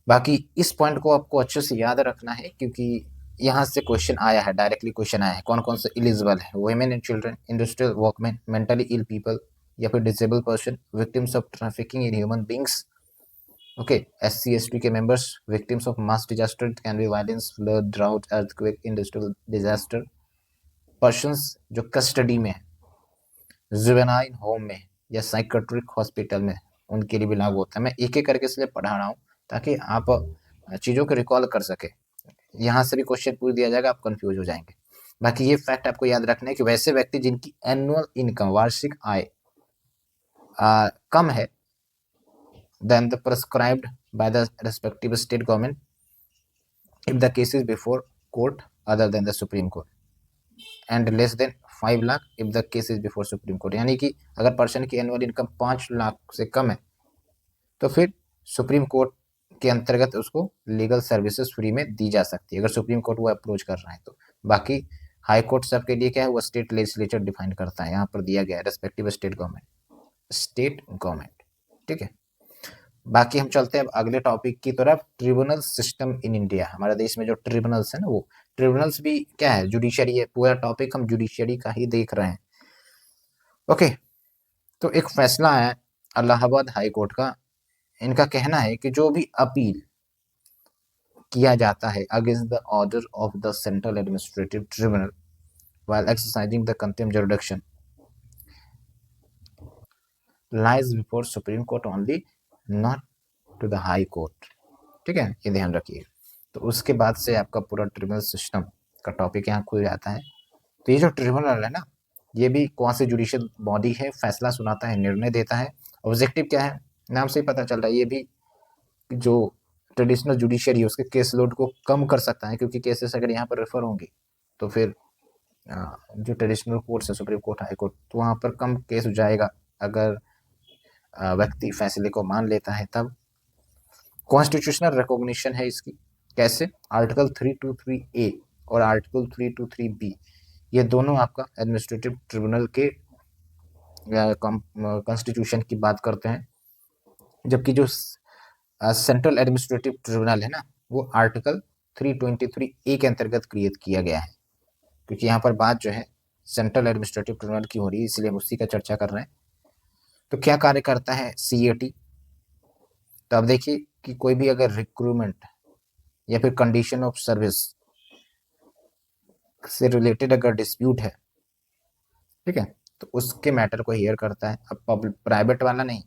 बाकी इस पॉइंट को आपको अच्छे से याद रखना है, क्योंकि यहाँ से क्वेश्चन आया है, डायरेक्टली क्वेश्चन आया है। कौन कौन से एलिजिबल है? Women and children, industrial workman, mentally ill people, या फिर disable person, victims of trafficking in human beings, okay, SC ST के members, victims of mass disaster, can be violence, flood, drought, earthquake, industrial disaster, persons जो कस्टडी में है, जुवेनाइल होम में या साइकेट्रिक हॉस्पिटल में, उनके लिए भी लागू होता है। मैं एक एक करके इसलिए पढ़ा रहा हूँ ताकि आप चीज़ों को रिकॉल कर सके। यहाँ से भी क्वेश्चन पूछ दिया जाएगा, आप कंफ्यूज हो जाएंगे। बाकी ये फैक्ट आपको याद रखना है कि वैसे व्यक्ति जिनकी एनुअल इनकम, वार्षिक आय कम है then the prescribed by the respective state government if the case is before court other than the Supreme Court and less than 5 lakh if the case is before Supreme Court। यानी कि अगर पर्सन की एनुअल इनकम 5 लाख से कम है तो फिर सुप्रीम कोर्ट के अंतर्गत उसको लीगल सर्विसेज फ्री में दी जा सकती है, अगर सुप्रीम कोर्ट वो अप्रोच कर रहा है तो। बाकी हाई कोर्ट सब के लिए क्या है, वो स्टेट लेजिस्लेचर डिफाइन करता है, यहाँ पर दिया गया है रेस्पेक्टिव स्टेट गवर्नमेंट। ठीक है, बाकी हम चलते हैं अब अगले टॉपिक की तरफ, ट्रिब्यूनल सिस्टम इन इंडिया। हमारे देश में जो ट्रिब्यूनल्स है ना, वो ट्रिब्यूनल्स भी क्या है, जुडिशरी है। पूरा टॉपिक हम जुडिशरी का ही देख रहे हैं। ओके, तो एक फैसला है इलाहाबाद हाई कोर्ट का। इनका कहना है कि जो भी अपील किया जाता है against the order of the central administrative tribunal while exercising the contempt jurisdiction lies before supreme court only, not to the high court. ठीक है, ये ध्यान रखिए। तो उसके बाद से आपका पूरा ट्रिब्यूनल सिस्टम का टॉपिक यहाँ खुल जाता है। तो ये जो ट्रिब्यूनल है ना, ये भी कौन सी जुडिशियल बॉडी है, फैसला सुनाता है, निर्णय देता है। ऑब्जेक्टिव क्या है, नाम से ही पता चल रहा है, ये भी जो ट्रेडिशनल जुडिशरी है उसके केस लोड को कम कर सकता है, क्योंकि केसेस अगर यहाँ पर रेफर होंगे तो फिर जो ट्रेडिशनल कोर्ट्स है, सुप्रीम कोर्ट, हाई कोर्ट, तो वहाँ पर कम केस हो जाएगा अगर व्यक्ति फैसले को मान लेता है तब। कॉन्स्टिट्यूशनल रिकॉग्निशन है इसकी, कैसे, आर्टिकल 323A और आर्टिकल 323B, ये दोनों आपका एडमिनिस्ट्रेटिव ट्रिब्यूनल के कॉन्स्टिट्यूशन की बात करते हैं। जबकि जो सेंट्रल एडमिनिस्ट्रेटिव ट्रिब्यूनल है ना, वो आर्टिकल 323A के अंतर्गत क्रिएट किया गया है। क्योंकि यहाँ पर बात जो है सेंट्रल एडमिनिस्ट्रेटिव ट्रिब्यूनल की हो रही है, इसलिए हम उसी का चर्चा कर रहे हैं। तो क्या कार्य करता है CAT, तो अब देखिए कि कोई भी अगर रिक्रूटमेंट या फिर कंडीशन ऑफ सर्विस से रिलेटेड अगर डिस्प्यूट है, ठीक है, तो उसके मैटर को हियर करता है। अब प्राइवेट वाला नहीं,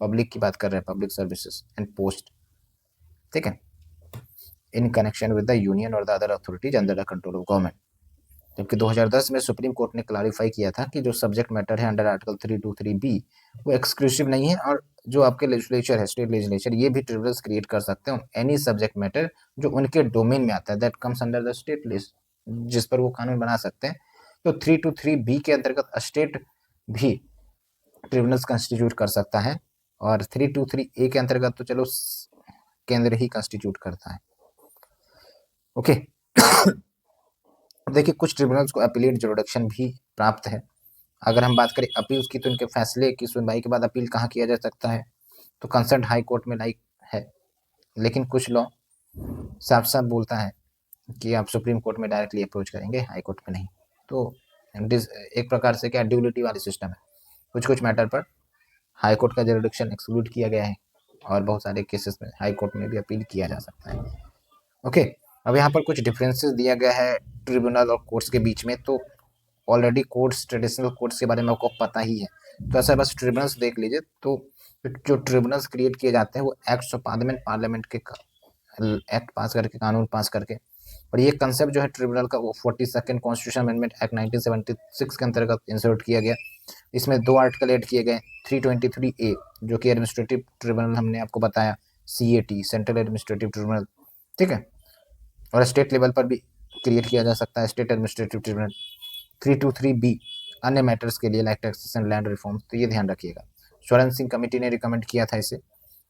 पब्लिक की बात कर रहे हैं, पब्लिक सर्विसेज एंड पोस्ट। ठीक है, in connection with the union और the other authorities under the control of government. जबकि 2010 में सुप्रीम कोर्ट ने क्लैरिफाई किया था कि जो सब्जेक्ट मैटर है अंडर आर्टिकल 323B वो एक्सक्लूसिव नहीं है, और जो आपके लेजिस्लेचर है, स्टेट लेजिस्लेचर, ये भी ट्रिब्यूनल्स क्रिएट कर सकते हैं एनी सब्जेक्ट मैटर जो उनके डोमेन में आता है, that comes under the state list, जिस पर वो कानून बना सकते हैं। तो 323B के अंतर्गत स्टेट भी ट्रिब्यूनल्स कंस्टिट्यूट कर सकता है, और 323A के अंतर्गत तो चलो केंद्र ही कंस्टिट्यूट करता है। ओके देखिए, कुछ ट्रिब्यूनल्स को अपीलेट जुरिडिक्शन भी प्राप्त है। अगर हम बात करें अपील्स की, तो इनके फैसले की सुनवाई के बाद अपील कहाँ किया जा सकता है, तो कंसर्न हाई कोर्ट में लाइक है। लेकिन कुछ लॉ साफ साफ बोलता है कि आप सुप्रीम कोर्ट में डायरेक्टली अप्रोच करेंगे, हाई कोर्ट में नहीं। तो एक प्रकार से क्या ड्यूलिटी वाली सिस्टम है, कुछ कुछ मैटर पर हाई कोर्ट का जुरिडिक्शन एक्सक्लूड किया गया है, और बहुत सारे केसेस में हाई कोर्ट में भी अपील किया जा सकता है। ओके, अब यहाँ पर कुछ डिफरेंसेस दिया गया है ट्रिब्यूनल और कोर्ट्स के बीच में। तो ऑलरेडी कोर्ट्स, ट्रेडिशनल कोर्ट्स के बारे में आपको पता ही है, तो ऐसा बस ट्रिब्यूनल्स देख लीजिए। तो जो ट्रिब्यूनल्स क्रिएट किए जाते हैं वो एक्ट्स ऑफ पार्लियामेंट के एक्ट पास करके, कानून पास करके। और ये कंसेप्ट जो है ट्रिब्यूनल का, वो 42nd कॉन्स्टिट्यूशन अमेंडमेंट एक्ट 1976 के अंतर्गत इंसर्ट किया गया। इसमें 2 आर्टिकल ऐड किए गए, 323A जो कि एडमिनिस्ट्रेटिव ट्रिब्यूनल हमने आपको बताया, CAT सेंट्रल एडमिनिस्ट्रेटिव ट्रिब्यूनल, ठीक है, और स्टेट लेवल पर भी क्रिएट किया जा सकता है स्टेट एडमिनिस्ट्रेटिव ट्रिब्यूनल। 323B अन्य मैटर्स के लिए लाइक टैक्सेशन, लैंड रिफॉर्म, तो ये ध्यान रखिएगा। स्वरण सिंह कमेटी ने रिकमेंड किया था इसे,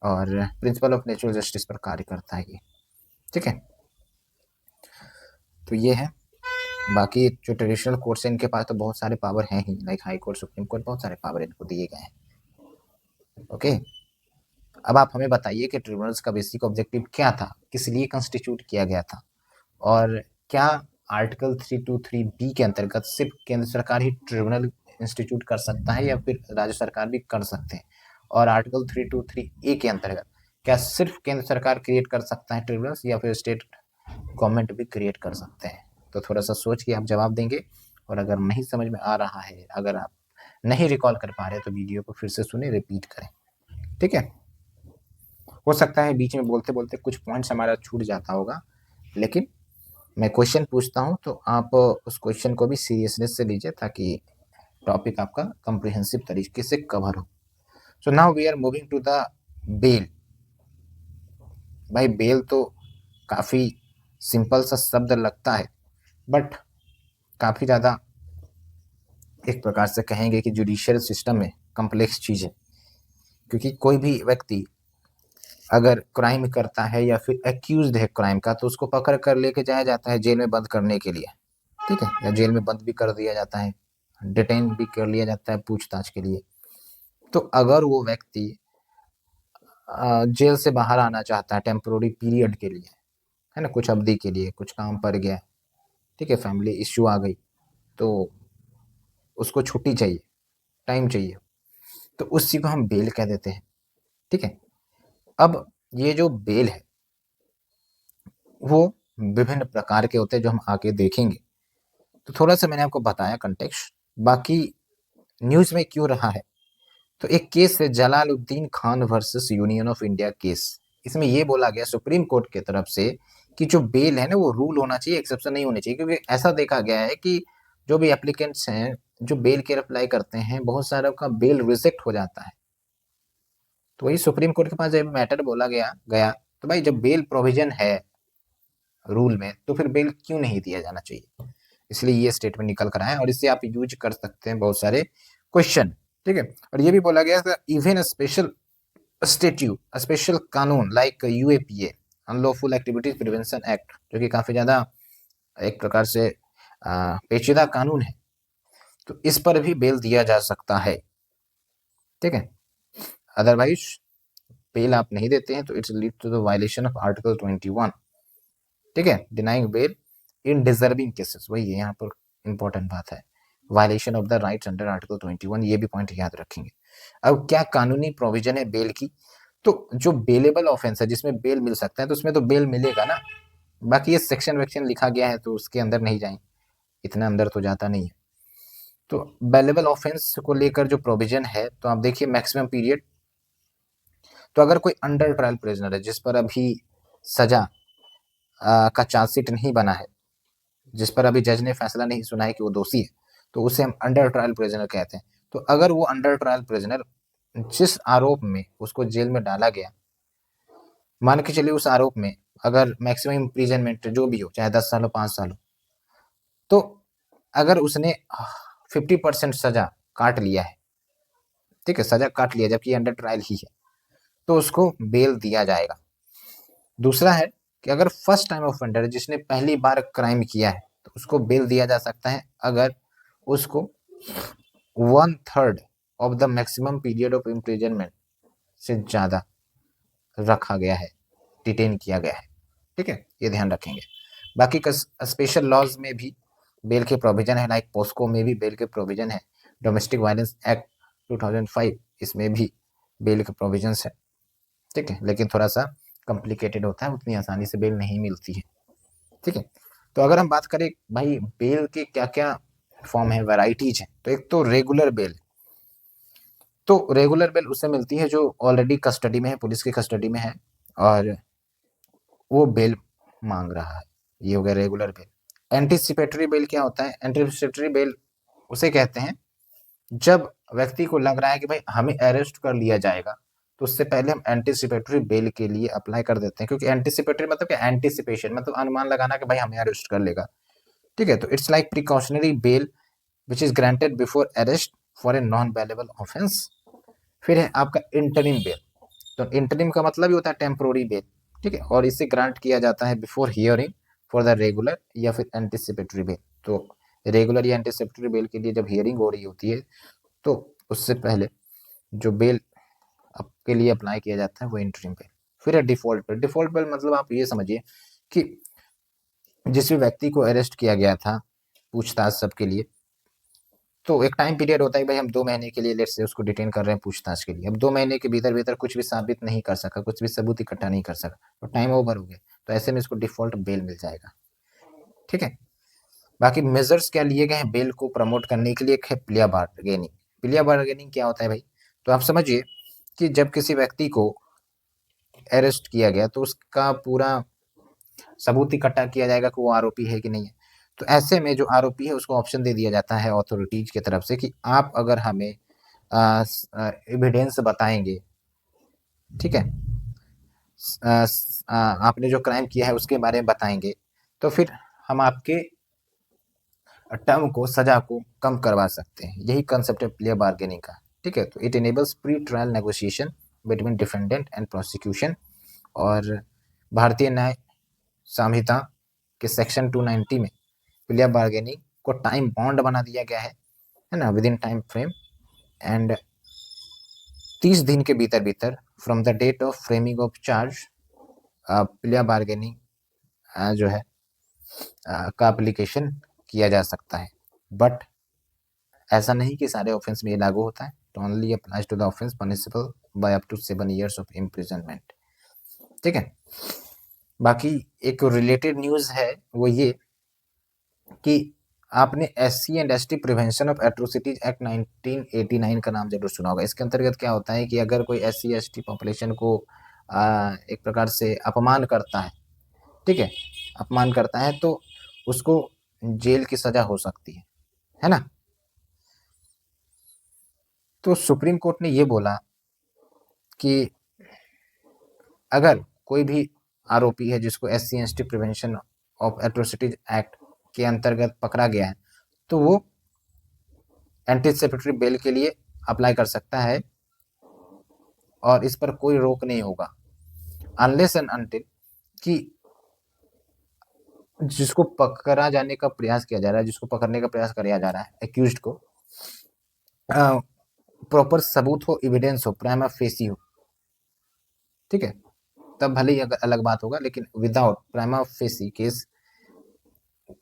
और प्रिंसिपल ऑफ नेचुरल जस्टिस पर कार्य करता है ये। ठीक है, तो ये है। बाकी जो ट्रेडिशनल कोर्ट्स हैं इनके पास तो बहुत सारे पावर हैं ही, like high court, supreme court, बहुत सारे पावर इनको दिए गए हैं। ओके, अब आप हमें बताइए कि ट्रिब्यूनल्स का बेसिक ऑब्जेक्टिव क्या था, किस लिए कंस्टिट्यूट किया गया था, और क्या आर्टिकल 323B के अंतर्गत सिर्फ केंद्र सरकार ही ट्रिब्यूनल इंस्टीट्यूट कर सकता है, या फिर राज्य सरकार भी कर सकते हैं, और आर्टिकल 323A के अंतर्गत क्या सिर्फ केंद्र सरकार क्रिएट कर सकता है ट्रिब्यूनल्स, या फिर स्टेट गवर्नमेंट भी क्रिएट कर सकते हैं। तो थोड़ा सा सोच के आप जवाब देंगे, और अगर नहीं समझ में आ रहा है, अगर आप नहीं रिकॉल कर पा रहे, तो वीडियो को फिर से सुने, रिपीट करें। ठीक है, हो सकता है बीच में बोलते बोलते कुछ पॉइंट्स हमारा छूट जाता होगा, लेकिन मैं क्वेश्चन पूछता हूँ तो आप उस क्वेश्चन को भी सीरियसनेस से लीजिए ताकि टॉपिक आपका कंप्रिहेंसिव तरीके से कवर हो। So now we are moving to the bail. भाई बेल तो काफ़ी सिंपल सा शब्द लगता है, बट काफ़ी ज़्यादा एक प्रकार से कहेंगे कि जुडिशियल सिस्टम में कॉम्प्लेक्स चीज़ है, क्योंकि कोई भी व्यक्ति अगर क्राइम करता है या फिर एक्यूज्ड है क्राइम का तो उसको पकड़ कर लेके जाया जाता है जेल में बंद करने के लिए, ठीक है, या जेल में बंद भी कर दिया जाता है, डिटेन भी कर लिया जाता है पूछताछ के लिए। तो अगर वो व्यक्ति जेल से बाहर आना चाहता है टेम्पोररी पीरियड के लिए, है ना, कुछ अवधि के लिए, कुछ काम पड़ गया, ठीक है, फैमिली इश्यू आ गई, तो उसको छुट्टी चाहिए, टाइम चाहिए, तो उस चीज़ को हम बेल कह देते हैं, ठीक है। अब ये जो बेल है वो विभिन्न प्रकार के होते हैं जो हम आगे देखेंगे। तो थोड़ा सा मैंने आपको बताया कंटेक्स्ट, बाकी न्यूज़ में क्यों रहा है। तो एक केस है Jalaluddin Khan versus union of India case. इसमें ये बोला गया सुप्रीम कोर्ट की तरफ से कि जो बेल है ना वो रूल होना चाहिए, एक्सेप्शन नहीं होनी चाहिए, क्योंकि ऐसा देखा गया है कि जो भी एप्लीकेंट्स हैं जो बेल के अप्लाई करते हैं बहुत सारे का बेल रिजेक्ट हो जाता है। तो वही सुप्रीम कोर्ट के पास जब मैटर बोला गया तो भाई जब बेल प्रोविजन है रूल में तो फिर बेल क्यों नहीं दिया जाना चाहिए, इसलिए ये स्टेटमेंट निकल कर आए और इससे आप यूज कर सकते हैं बहुत सारे क्वेश्चन, ठीक है। और ये भी बोला गया इवन स्पेशल स्टेट्यूट, स्पेशल कानून like UAPA, unlawful activities prevention act, जो कि काफी ज्यादा एक प्रकार से पेचीदा कानून है, तो इस पर भी बेल दिया जा सकता है, ठीक है। अदरवाइज बेल आप नहीं देते हैं तो it's lead to the violation of article 21, ठीक है, denying bail in deserving cases, वही है यहाँ पर इंपॉर्टेंट बात है, violation of the rights under article 21, ये भी पॉइंट याद रखेंगे। अब क्या कानूनी प्रोविजन है बेल की, तो जो बेलेबल ऑफेंस है जिसमें बेल मिल सकता है तो उसमें तो बेल मिलेगा ना, बाकी ये सेक्शन वेक्शन लिखा गया है तो उसके अंदर नहीं जाएंगे, इतना अंदर तो जाता नहीं है। तो बेलेबल ऑफेंस को लेकर जो प्रोविजन है तो आप देखिए मैक्सिमम पीरियड, तो अगर कोई अंडर ट्रायल प्रिजनर है जिस पर अभी सजा का चार्जशीट नहीं बना है, जिस पर अभी जज ने फैसला नहीं सुना है कि वो दोषी है, तो उसे हम अंडर ट्रायल प्रिजनर कहते हैं। तो अगर वो अंडर ट्रायल प्रिजनर जिस आरोप में उसको जेल में डाला गया, मान के चलिए उस आरोप में अगर मैक्सिमम इम्प्रिजनमेंट जो भी हो, चाहे 10 साल हो 5 साल हो, तो अगर उसने 50% सजा काट लिया है, ठीक है, सजा काट लिया जबकि अंडर ट्रायल ही है, तो उसको बेल दिया जाएगा। दूसरा है कि अगर फर्स्ट टाइम ऑफेंडर जिसने पहली बार क्राइम किया है तो उसको बेल दिया जा सकता है अगर उसको 1/3 of the maximum period of imprisonment से ज़्यादा रखा गया है, डिटेन किया गया है, ठीक है, ये ध्यान रखेंगे। बाकी स्पेशल लॉज में भी बेल के प्रोविजन है, लाइक पोस्को में भी बेल के प्रोविजन है, डोमेस्टिक वायलेंस एक्ट 2005 इसमें भी बेल के प्रोविजंस है, ठीक है, लेकिन थोड़ा सा कॉम्प्लिकेटेड होता है, उतनी आसानी से बेल नहीं मिलती है, ठीक है। तो अगर हम बात करें भाई बेल के क्या क्या फॉर्म है, वैरायटीज है, तो एक तो रेगुलर बेल, तो रेगुलर बेल उससे मिलती है जो ऑलरेडी कस्टडी में है, पुलिस की कस्टडी में है और वो बेल मांग रहा है, ये हो गया रेगुलर बेल। एंटीसिपेटरी बेल क्या होता है, एंटीसिपेटरी बेल उसे कहते हैं जब व्यक्ति को लग रहा है कि भाई हमें अरेस्ट कर लिया जाएगा तो उससे पहले हम एंटीसिपेटरी बेल के लिए अप्लाई कर देते हैं, क्योंकि एंटीसिपेटरी मतलब क्या, एंटीसिपेशन मतलब अनुमान लगाना कि भाई हमें अरेस्ट कर लेगा, ठीक है। तो it's like precautionary bail which is granted before arrest for a non bailable offence. फिर है आपका इंटरिम बेल, तो इंटरिम का मतलब ही होता है टेम्पोररी बेल, ठीक है, और इसे ग्रांट किया जाता है before hearing for the regular या फिर एंटीसिपेटरी बेल। तो रेगुलर या एंटीसिपेटरी बेल के लिए जब हियरिंग हो रही होती है तो उससे पहले जो बेल आपके लिए अप्लाई किया जाता है वो इंटरिम बेल। फिर है डिफॉल्ट बेल। डिफॉल्ट बेल मतलब आप ये समझिए कि जिस भी व्यक्ति को अरेस्ट किया गया था पूछताछ सबके लिए, तो एक टाइम पीरियड होता है भाई हम 2 महीने के लिए लेट्स से उसको डिटेन कर रहे हैं पूछताछ के लिए, अब 2 महीने के भीतर भीतर कुछ भी साबित नहीं कर सका, कुछ भी सबूत इकट्ठा नहीं कर सका, तो टाइम ओवर हो गया, तो ऐसे में इसको डिफॉल्ट बेल मिल जाएगा, ठीक है। बाकी मेजर्स क्या लिए गए हैं बेल को प्रमोट करने के लिए, एक है प्लिया बार्गेनिंग। प्लिया बार्गेनिंग क्या होता है भाई, तो आप समझिए कि जब किसी व्यक्ति को अरेस्ट किया गया तो उसका पूरा सबूत इकट्ठा किया जाएगा कि वो आरोपी है कि नहीं है। तो ऐसे में जो आरोपी है उसको ऑप्शन दे दिया जाता है अथॉरिटीज की तरफ से कि आप अगर हमें एविडेंस बताएंगे, ठीक है, आपने जो क्राइम किया है उसके बारे में बताएंगे, तो फिर हम आपके टर्म को, सजा को कम करवा सकते हैं। यही कंसेप्ट है प्ले बार्गेनिंग का, ठीक है। तो it enables pre trial negotiation between defendant and prosecution. और भारतीय न्याय संहिता के सेक्शन 290 में प्ले बार्गेनिंग को टाइम बाउंड बना दिया गया है ना, within time frame, and 30 दिन के भीतर भीतर from the date of framing of charge plea bargaining जो है का एप्लीकेशन किया जा सकता है। बट ऐसा नहीं कि सारे ऑफेंस में ये लागू होता है। तो only applies to the offence punishable by up to 7 years of imprisonment, ठीक है। बाकी एक रिलेटेड न्यूज है वो ये कि आपने SC and ST prevention of atrocities act 1989 का नाम जरूर सुना होगा। इसके अंतर्गत क्या होता है कि अगर कोई SC ST पॉपुलेशन को एक प्रकार से अपमान करता है, ठीक है, अपमान करता है तो उसको जेल की सजा हो सकती है ना। तो सुप्रीम कोर्ट ने ये बोला कि अगर कोई भी आरोपी है जिसको SC ST prevention of atrocities act के अंतर्गत पकड़ा गया है तो वो एंटीसिपेटरी बेल के लिए अप्लाई कर सकता है और इस पर कोई रोक नहीं होगा, अनलेस एंड अनटिल कि जिसको पकड़ा जाने का प्रयास किया जा रहा है, जिसको पकड़ने का प्रयास किया जा रहा है, एक्यूज्ड को प्रॉपर सबूत हो, एविडेंस हो, प्राइमा फेसी हो, ठीक है, तब भले ही अलग बात होगा, लेकिन without prima facie case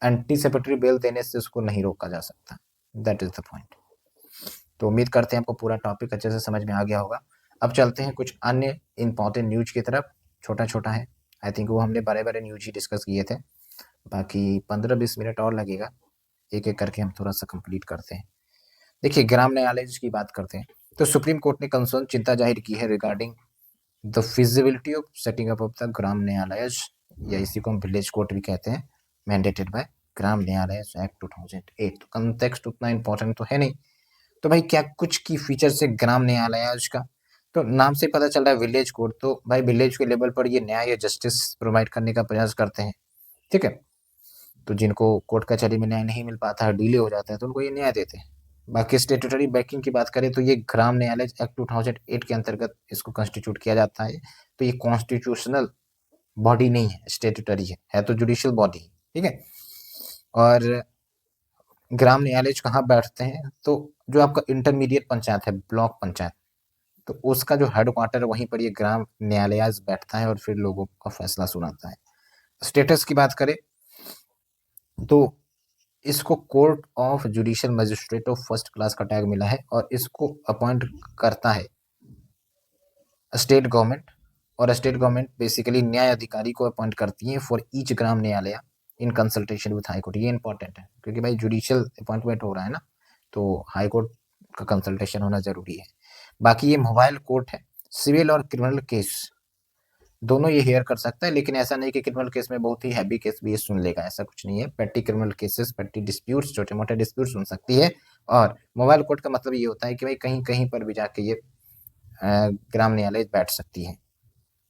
anticipatory bail देने से उसको नहीं रोका जा सकता। That is the point. तो उम्मीद करते हैं आपको पूरा टॉपिक अच्छे से समझ में आ गया होगा। अब चलते हैं कुछ अन्य इंपॉर्टेंट न्यूज की तरफ। छोटा छोटा है, आई थिंक वो हमने बड़े बड़े न्यूज ही डिस्कस किए थे। बाकी 15-20 मिनट और लगेगा, एक एक करके हम थोड़ा सा कंप्लीट करते हैं। देखिए, ग्राम न्यायालय की बात करते हैं तो सुप्रीम कोर्ट ने कंसर्न चिंता जाहिर की है regarding the feasibility of setting up of the ग्राम न्यायालय, या इसी को हम विलेज कोर्ट भी कहते हैं, मैंडेटेड बाय ग्राम न्यायालय एक्ट 2008। तो कंटेक्स्ट उतना इंपॉर्टेंट तो है नहीं। तो भाई क्या कुछ की फीचर से ग्राम न्यायालय का, तो नाम से पता चल रहा है विलेज कोर्ट, तो भाई विलेज के लेवल पर ये न्याय या जस्टिस प्रोवाइड करने का प्रयास करते हैं, ठीक है। तो जिनको कोर्ट कचहरी में न्याय नहीं मिल पाता है, डिले हो जाता है, तो उनको ये न्याय देते हैं। बाकी स्टेटूटरी बैकिंग की बात करें तो ये ग्राम न्यायालय एक्ट 2008 के अंतर्गत इसको कंस्टिट्यूट किया जाता है। तो ये कॉन्स्टिट्यूशनल बॉडी नहीं है, स्टेटूटरी है तो जुडिशियल बॉडी, ठीक है। और ग्राम न्यायालय कहाँ बैठते हैं, तो जो आपका इंटरमीडिएट पंचायत है, ब्लॉक पंचायत, तो उसका जो हेडक्वार्टर वहीं पर ये ग्राम न्यायालय बैठता है और फिर लोगों का फैसला सुनाता है। स्टेटस की बात करें तो इसको court of judicial magistrate of first class का टैग मिला है और इसको अपॉइंट करता है स्टेट गवर्नमेंट, और स्टेट गवर्नमेंट बेसिकली न्याय अधिकारी को अपॉइंट करती है फॉर ईच ग्राम न्यायालय in consultation with high court. ये इंपॉर्टेंट है क्योंकि भाई जुडिशियल अपॉइंटमेंट हो रहा है ना, तो हाई कोर्ट का कंसल्टेशन होना जरूरी है। बाकी ये मोबाइल कोर्ट है, सिविल और क्रिमिनल केस दोनों ये हेयर कर सकता है, लेकिन ऐसा नहीं कि क्रिमिनल केस में बहुत ही हैवी केस भी ये सुन लेगा, ऐसा कुछ नहीं है। पेटी क्रिमिनल केसेस, पेटी डिस्प्यूट्स, छोटे मोटे डिस्प्यूट सुन सकती है। और मोबाइल कोर्ट का मतलब ये होता है कि भाई कहीं कहीं पर भी जाके ये ग्राम न्यायालय बैठ सकती है,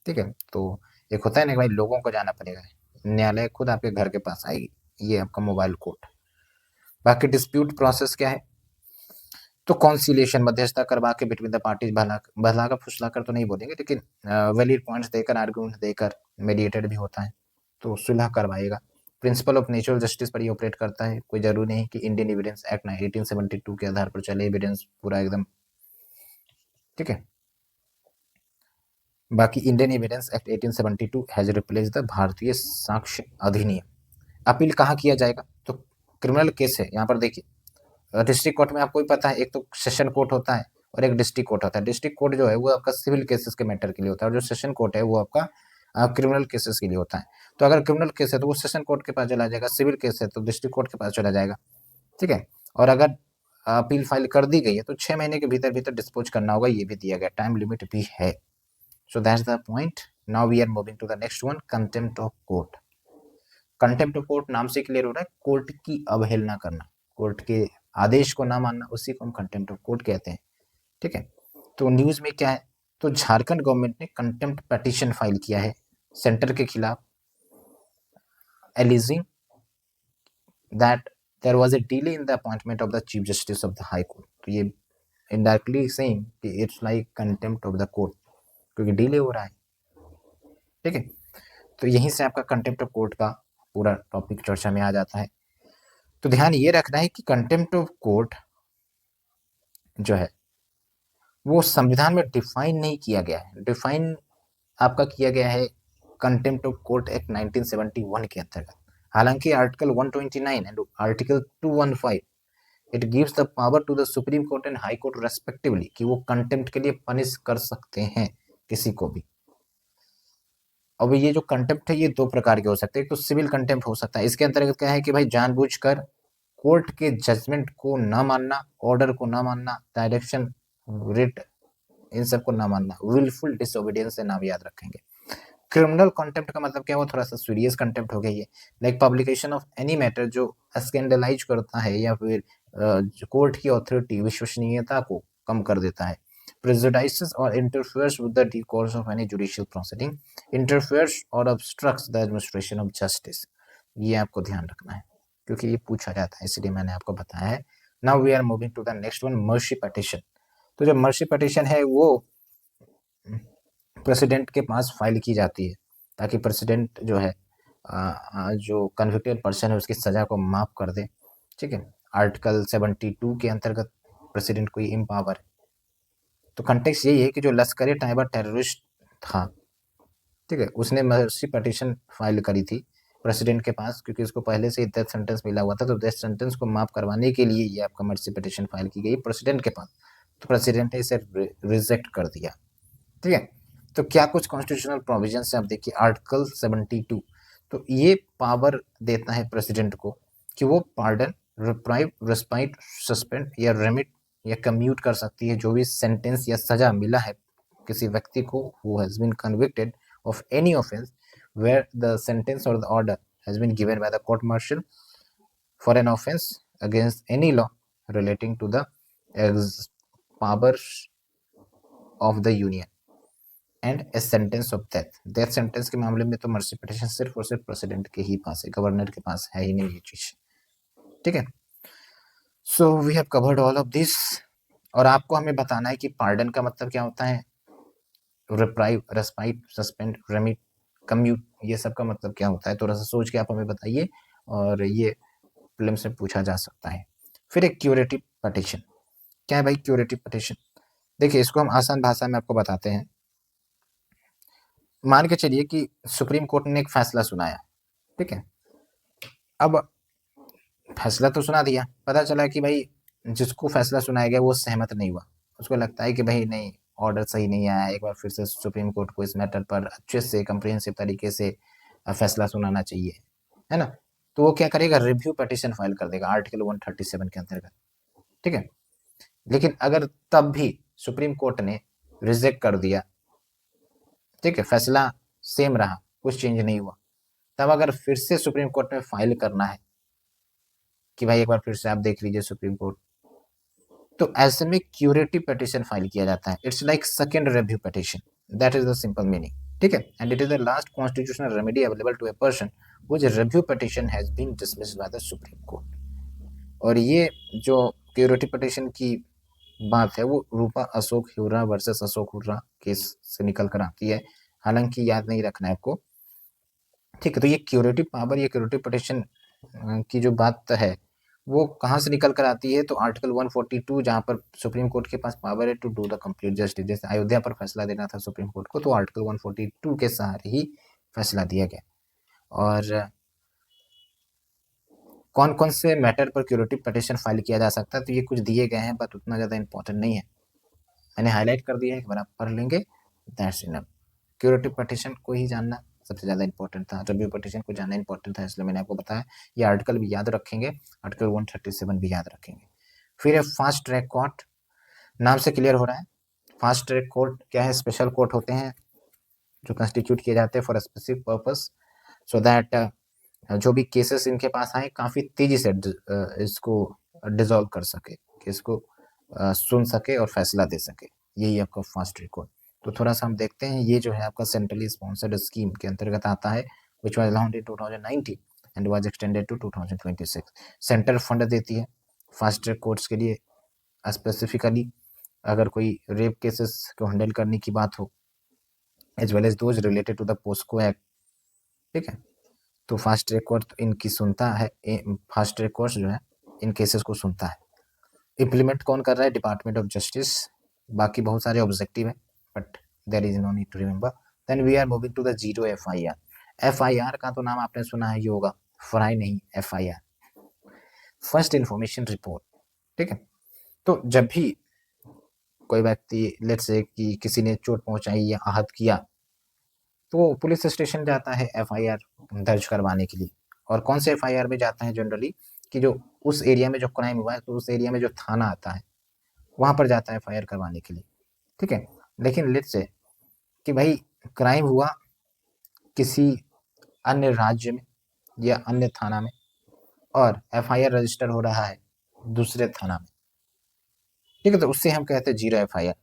ठीक है। तो एक होता है ना भाई लोगों को जाना पड़ेगा, न्यायालय खुद आपके घर के पास आएगी, ये आपका मोबाइल कोर्ट। बाकी डिस्प्यूट प्रोसेस क्या है, तो कॉन्सिलिएशन, मध्यस्थता करवा के बिटवीन द पार्टीज, भला का फुसला कर तो नहीं बोलेंगे, लेकिन वैलिड पॉइंट्स देकर, आर्गुमेंट देकर मीडिएटेड भी होता है, तो सुलह करवाएगा। प्रिंसिपल ऑफ नेचुरल जस्टिस पर ये ऑपरेट करता है। कोई जरूरी नहीं कि इंडियन एविडेंस एक्ट 1872 के आधार पर चले एविडेंस पूरा एकदम, ठीक है। बाकी Indian evidence act 1872 has replace the भारतीय साक्ष्य अधिनियम। अपील कहाँ किया जाएगा, तो क्रिमिनल केस है, यहाँ पर देखिए डिस्ट्रिक्ट कोर्ट में आपको भी पता है, एक तो सेशन कोर्ट होता है और एक डिस्ट्रिक्ट कोर्ट होता है। डिस्ट्रिक्ट कोर्ट जो है वो आपका सिविल केसेस के मैटर के लिए होता है और जो सेशन कोर्ट है वो आपका क्रिमिनल केसेस के लिए होता है। तो अगर क्रिमिनल केस है तो वो सेशन कोर्ट के पास चला जाएगा, सिविल केस है तो डिस्ट्रिक्ट कोर्ट के पास चला जाएगा, ठीक है। और अगर अपील फाइल कर दी गई है तो 6 महीने के भीतर भीतर डिस्पोज करना होगा, ये भी दिया गया, टाइम लिमिट भी है। So that's the point. Now we are moving to the next one, contempt of court. Contempt of court नाम से क्लियर हो रहा है, कोर्ट की अवहेलना करना, कोर्ट के आदेश को ना मानना, उसी को हम कंटेम्प्ट ऑफ कोर्ट कहते हैं। ठीक है, तो न्यूज में क्या है, तो झारखंड गवर्नमेंट ने कंटेम्प्ट पिटीशन फाइल किया है सेंटर के खिलाफ, alleging that there was a delay in the appointment of the chief justice of the high court. तो ये इनडायरेक्टली सेइंग कि it's like contempt of the court, क्योंकि डिले हो रहा है। ठीक है, तो यहीं से आपका कंटेम्प्ट ऑफ कोर्ट का पूरा टॉपिक चर्चा में आ जाता है। तो ध्यान ये रखना है कि कंटेम्प्ट ऑफ कोर्ट जो है वो संविधान में डिफाइन नहीं किया गया है, डिफाइन आपका किया गया है कंटेम्प्ट ऑफ कोर्ट एक्ट 1971 के अंतर्गत। हालांकि article 129 and article 215 it gives the power to the supreme court and high court respectively कि वो कंटेम्प्ट के लिए पनिश कर सकते हैं किसी को भी। अब ये जो कंटेम्प्ट है ये दो प्रकार के हो सकते हैं, एक तो सिविल कंटेम्प्ट हो सकता है, इसके अंतर्गत क्या है कि भाई जानबूझकर कोर्ट के जजमेंट को ना मानना, ऑर्डर को ना मानना, डायरेक्शन, रिट, इन सबको ना मानना, विलफुल डिसोबीडियंस से नाम याद रखेंगे। क्रिमिनल कंटेम्प्ट का मतलब क्या, वो थोड़ा सा सीरियस कंटेम्प्ट हो गया ये, like publication of any matter जो स्कैंडलाइज करता है या फिर कोर्ट की ऑथोरिटी विश्वसनीयता को कम कर देता है, prejudices or interferes with the due course of any judicial proceeding, interferes or obstructs the administration of justice। ये आपको ध्यान रखना है क्योंकि ये पूछा जाता है, इसलिए मैंने आपको बताया है। Now we are moving to the next one, mercy petition. तो जो मर्सी पिटीशन है वो प्रेसिडेंट के पास फाइल की जाती है ताकि प्रेसिडेंट जो है जो कन्विक्टेड पर्सन है उसकी सजा को माफ कर दे। ठीक है, आर्टिकल 72 के अंतर्गत प्रेसिडेंट को इम्पावर है। तो कंटेक्स्ट यही है कि जो लश्कर तैयबा टेररिस्ट था, ठीक है, उसने मर्सी पिटीशन फाइल करी थी प्रेसिडेंट के पास क्योंकि उसको पहले से ही डेथ सेंटेंस मिला हुआ था, तो डेथ सेंटेंस को माफ करवाने के लिए ये आपका मर्सी पिटीशन फाइल की गई प्रेसिडेंट के पास। तो प्रेसिडेंट ने इसे रिजेक्ट कर दिया। ठीक है, तो क्या कुछ कॉन्स्टिट्यूशनल प्रोविजन है, आप देखिए आर्टिकल 72, तो ये पावर देता है प्रेसिडेंट को कि वो पार्डन, रिप्राइव, रेस्पाइट, सस्पेंड या रेमिट या कम्यूट कर सकती है जो भी सेंटेंस या सजा मिला है किसी व्यक्ति को who has been convicted of any offence where the sentence और the order has been given by the court martial for an offence against any law relating to the powers of the union and a sentence of death. Death sentence के मामले में तो मर्सी पिटीशन सिर्फ और सिर्फ प्रेसिडेंट के ही पास है, गवर्नर के पास है ही नहीं ये चीज। ठीक है, so we have covered all of this. और आपको हमें बताना है कि पार्डन का मतलब क्या होता है, reprieve, respite, suspend, remit, commute, ये सब का मतलब क्या होता है, थोड़ा सा सोच के आप हमें बताइए और ये प्रीलिम्स से पूछा जा सकता है। फिर एक क्यूरेटिव पिटीशन, क्या है भाई क्यूरेटिव पिटीशन? देखिए इसको हम आसान भाषा में आपको बताते हैं। मान के चलिए कि सुप्रीम कोर्ट ने एक फैसला सुनाया, ठीक है, अब फैसला तो सुना दिया, पता चला कि भाई जिसको फैसला सुनाया गया वो सहमत नहीं हुआ, उसको लगता है कि भाई नहीं ऑर्डर सही नहीं आया, एक बार फिर से सुप्रीम कोर्ट को इस मैटर पर अच्छे से कम्प्रिहेंसिव तरीके से फैसला सुनाना चाहिए, है ना। तो वो क्या करेगा, रिव्यू पिटीशन फाइल कर देगा आर्टिकल 137 के अंतर्गत। ठीक है, लेकिन अगर तब भी सुप्रीम कोर्ट ने रिजेक्ट कर दिया, ठीक है, फैसला सेम रहा, कुछ चेंज नहीं हुआ, तब अगर फिर से सुप्रीम कोर्ट में फाइल करना है कि भाई एक बार फिर से आप देख लीजिए सुप्रीम कोर्ट, तो ऐसे में क्यूरेटिव पिटीशन फाइल किया जाता है। It's like second review petition, that is the simple meaning. ठीक है, and it is the last constitutional remedy available to a person which review petition has been dismissed by the supreme court. और ये जो क्यूरेटिव पिटीशन की बात है वो रूपा अशोक हुर्रा वर्सेस अशोक हुर्रा केस से निकल कर आती है, हालांकि याद नहीं रखना है आपको। ठीक है, तो ये क्यूरेटिव पावर, ये क्यूरेटिव पिटीशन की जो बात है वो कहाँ से निकल कर आती है, तो आर्टिकल 142 जहाँ पर सुप्रीम कोर्ट के पास पावर है to do the complete justice, जैसे अयोध्या पर फैसला देना था सुप्रीम कोर्ट को, तो आर्टिकल 142 के सहारे ही फैसला दिया गया। और कौन कौन से मैटर पर क्यूरेटिव पिटीशन फाइल किया जा सकता है, तो ये कुछ दिए गए हैं बट उतना ज़्यादा इंपॉर्टेंट नहीं है, मैंने हाईलाइट कर दिया है, एक बार आप पढ़ लेंगे, दैट्स इनफ। क्यूरेटिव पिटीशन को ही जानना सबसे ज़्यादा इंपॉर्टेंट था, रिव्यू पिटीशन को जानना इंपॉर्टेंट था, इसलिए मैंने आपको बताया। ये आर्टिकल भी याद रखेंगे, आर्टिकल 137 भी याद रखेंगे। फिर है फास्ट ट्रैक कोर्ट, नाम से क्लियर हो रहा है, फास्ट ट्रैक कोर्ट क्या है, स्पेशल कोर्ट होते हैं जो कंस्टिट्यूट किए जाते हैं for a specific purpose, so that जो भी केसेस इनके पास आए काफ़ी तेज़ी से इसको डिसॉल्व कर सके, केस को सुन सके और फैसला दे सके। यही आपका फास्ट ट्रैक कोर्ट। तो थोड़ा-सा हम देखते हैं, ये जो है आपका सेंट्रली स्पॉन्सर्ड स्कीम के अंतर्गत आता है, which was launched in 2019 and was extended to 2026। Centre fund देती है फास्ट ट्रैक कोर्ट्स के लिए, स्पेसिफिकली अगर कोई रेप केसेस को हैंडल करने की बात हो, as well as those related to the POCSO act, ठीक है। तो फास्ट ट्रैक कोर्ट इनकी सुनता है, फास्ट ट्रैक कोर्ट जो है इन केसेस को सुनता है। इम्प्लीमेंट कौन कर रहा है? Department of justice. बाकी बहुत सारे ऑब्जेक्टिव है, but there is no need to remember. Then we are moving to the zero FIR. FIR का तो नाम आपने सुना है, योगा फ्राई नहीं, एफआईआर, फर्स्ट इंफॉर्मेशन रिपोर्ट, ठीक है। तो जब भी कोई व्यक्ति लेट्स से कि किसी ने चोट पहुंचाई या आहत किया, तो वो पुलिस स्टेशन जाता है एफआईआर दर्ज करवाने के लिए। और कौन से एफआईआर में जाता है जनरली? कि जो उस एरिया में जो क्राइम हुआ है, तो उस एरिया में जो थाना आता है वहां पर जाता है एफआईआर करवाने के लिए, ठीक है। लेकिन लेट्स से कि भाई क्राइम हुआ किसी अन्य राज्य में या अन्य थाना में, और एफआईआर रजिस्टर हो रहा है दूसरे थाना में, ठीक है, तो उससे हम कहते हैं जीरो एफआईआर।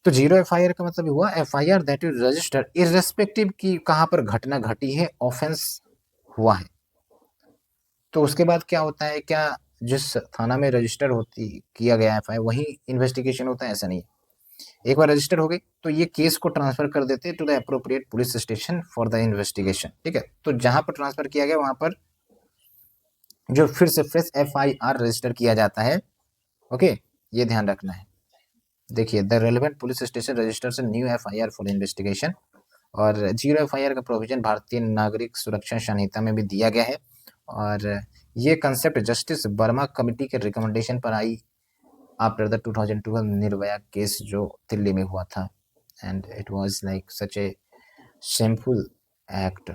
तो जीरो एफआईआर का मतलब हुआ FIR that is registered irrespective की कहां पर घटना घटी है, ऑफेंस हुआ है। तो उसके बाद क्या होता है, क्या जिस थाना में रजिस्टर होती किया गया एफआईआर वही इन्वेस्टिगेशन होता है? ऐसा नहीं है। एक बार रजिस्टर हो गई तो ये केस को ट्रांसफर कर देते हैं to the appropriate police station for the investigation, ठीक है। तो जहां पर ट्रांसफर किया गया वहां पर जो फिर से फ्रेश एफआईआर रजिस्टर किया जाता है, ओके, ये ध्यान रखना है। देखिए, the relevant police station registers a new FIR for investigation. और जीरो एफआईआर का प्रोविजन भारतीय नागरिक सुरक्षा संहिता में भी दिया गया है। और ये कंसेप्ट जस्टिस वर्मा कमेटी के रिकमेंडेशन पर आई आफ्टर द 2012 निर्भया केस जो दिल्ली में हुआ था, and it was like such A shameful act.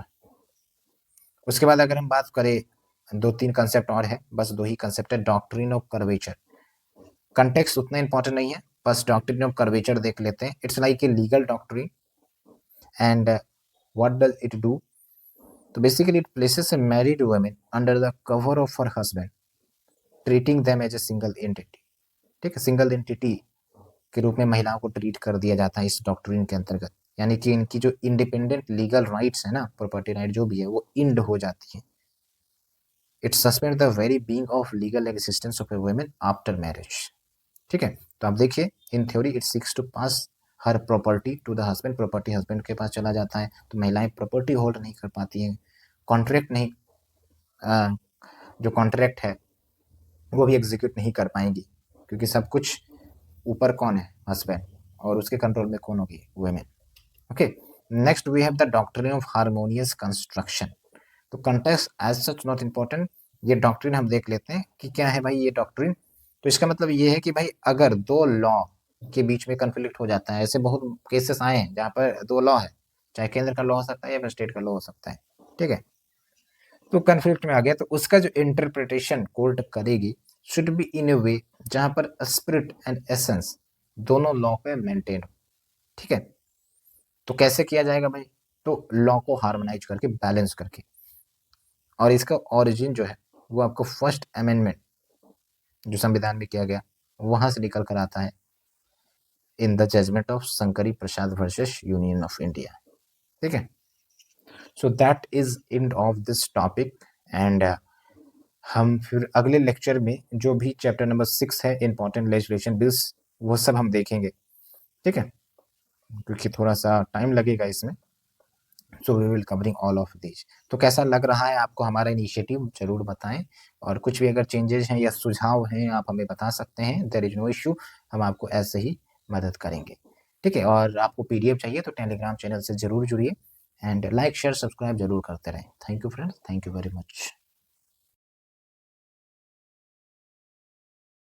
उसके बाद अगर हम बात करें, दो तीन कंसेप्ट और है, बस दो ही कंसेप्ट है। डॉक्ट्रिन ऑफ कर्वेचर, कंटेक्स्ट उतना इंपॉर्टेंट नहीं है, बस डॉक्ट्रिन ऑफ कर्वेचर देख लेते हैं। It's like a legal doctrine and what does it do? तो basically it places a married women under the cover of her husband, treating them as a single entity, ठीक है। सिंगल एंटिटी के रूप में महिलाओं को ट्रीट कर दिया जाता है इस डॉक्ट्रिन के अंतर्गत, यानी कि इनकी जो इंडिपेंडेंट लीगल राइट्स है ना, प्रॉपर्टी राइट जो भी है, वो इंड हो जाती है। It suspend the very being of legal existence of a women after marriage, ठीक है। तो आप देखिए, in theory it seeks to pass her property to the husband, property husband के पास चला जाता है, तो महिलाएं प्रॉपर्टी होल्ड नहीं कर पाती हैं, कॉन्ट्रैक्ट नहीं, जो कॉन्ट्रैक्ट है वो भी एग्जीक्यूट नहीं कर पाएंगी, क्योंकि सब कुछ ऊपर कौन है? हस्बैंड, और उसके कंट्रोल में कौन होगी? Women, okay. Next we have the doctrine of harmonious construction. तो context as such not important, ये डॉक्ट्रिन हम देख लेते हैं कि क्या है भाई ये डॉक्ट्रिन। तो इसका मतलब ये है कि भाई अगर दो लॉ के बीच में कंफ्लिक्ट हो जाता है, ऐसे बहुत केसेस आए हैं जहाँ पर दो लॉ है, चाहे केंद्र का लॉ हो सकता है या फिर स्टेट का लॉ हो सकता है, ठीक है। तो कंफ्लिक्ट में आ गया, तो उसका जो इंटरप्रिटेशन कोर्ट करेगी शुड बी इन ए वे जहां पर स्पिरिट एंड एसेंस दोनों लॉ पे मेंटेन हो, ठीक है। तो कैसे किया जाएगा भाई? तो लॉ को हार्मोनाइज करके, बैलेंस करके। और इसका ओरिजिन जो है वो आपको फर्स्ट अमेंडमेंट जो संविधान में किया गया वहां से निकल कर आता है, in the judgement of Shankari Prasad versus union of India, ठीक है। So that is end of this topic, and हम फिर अगले लेक्चर में जो भी चैप्टर नंबर 6 है, इंपॉर्टेंट लेजिस्लेशन बिल्स, वो सब हम देखेंगे, ठीक है, क्योंकि थोड़ा सा टाइम लगेगा इसमें। So we will covering all of this. तो कैसा लग रहा है आपको हमारा इनिशिएटिव, जरूर बताएं। और कुछ भी अगर चेंजेस हैं या सुझाव हैं आप हमें बता सकते हैं, देयर इज नो इशू, हम आपको ऐसे ही मदद करेंगे, ठीक है। और आपको पीडीएफ चाहिए तो टेलीग्राम चैनल से जरूर जुड़िए, एंड लाइक शेयर सब्सक्राइब जरूर करते रहें। Thank you friends, thank you very much.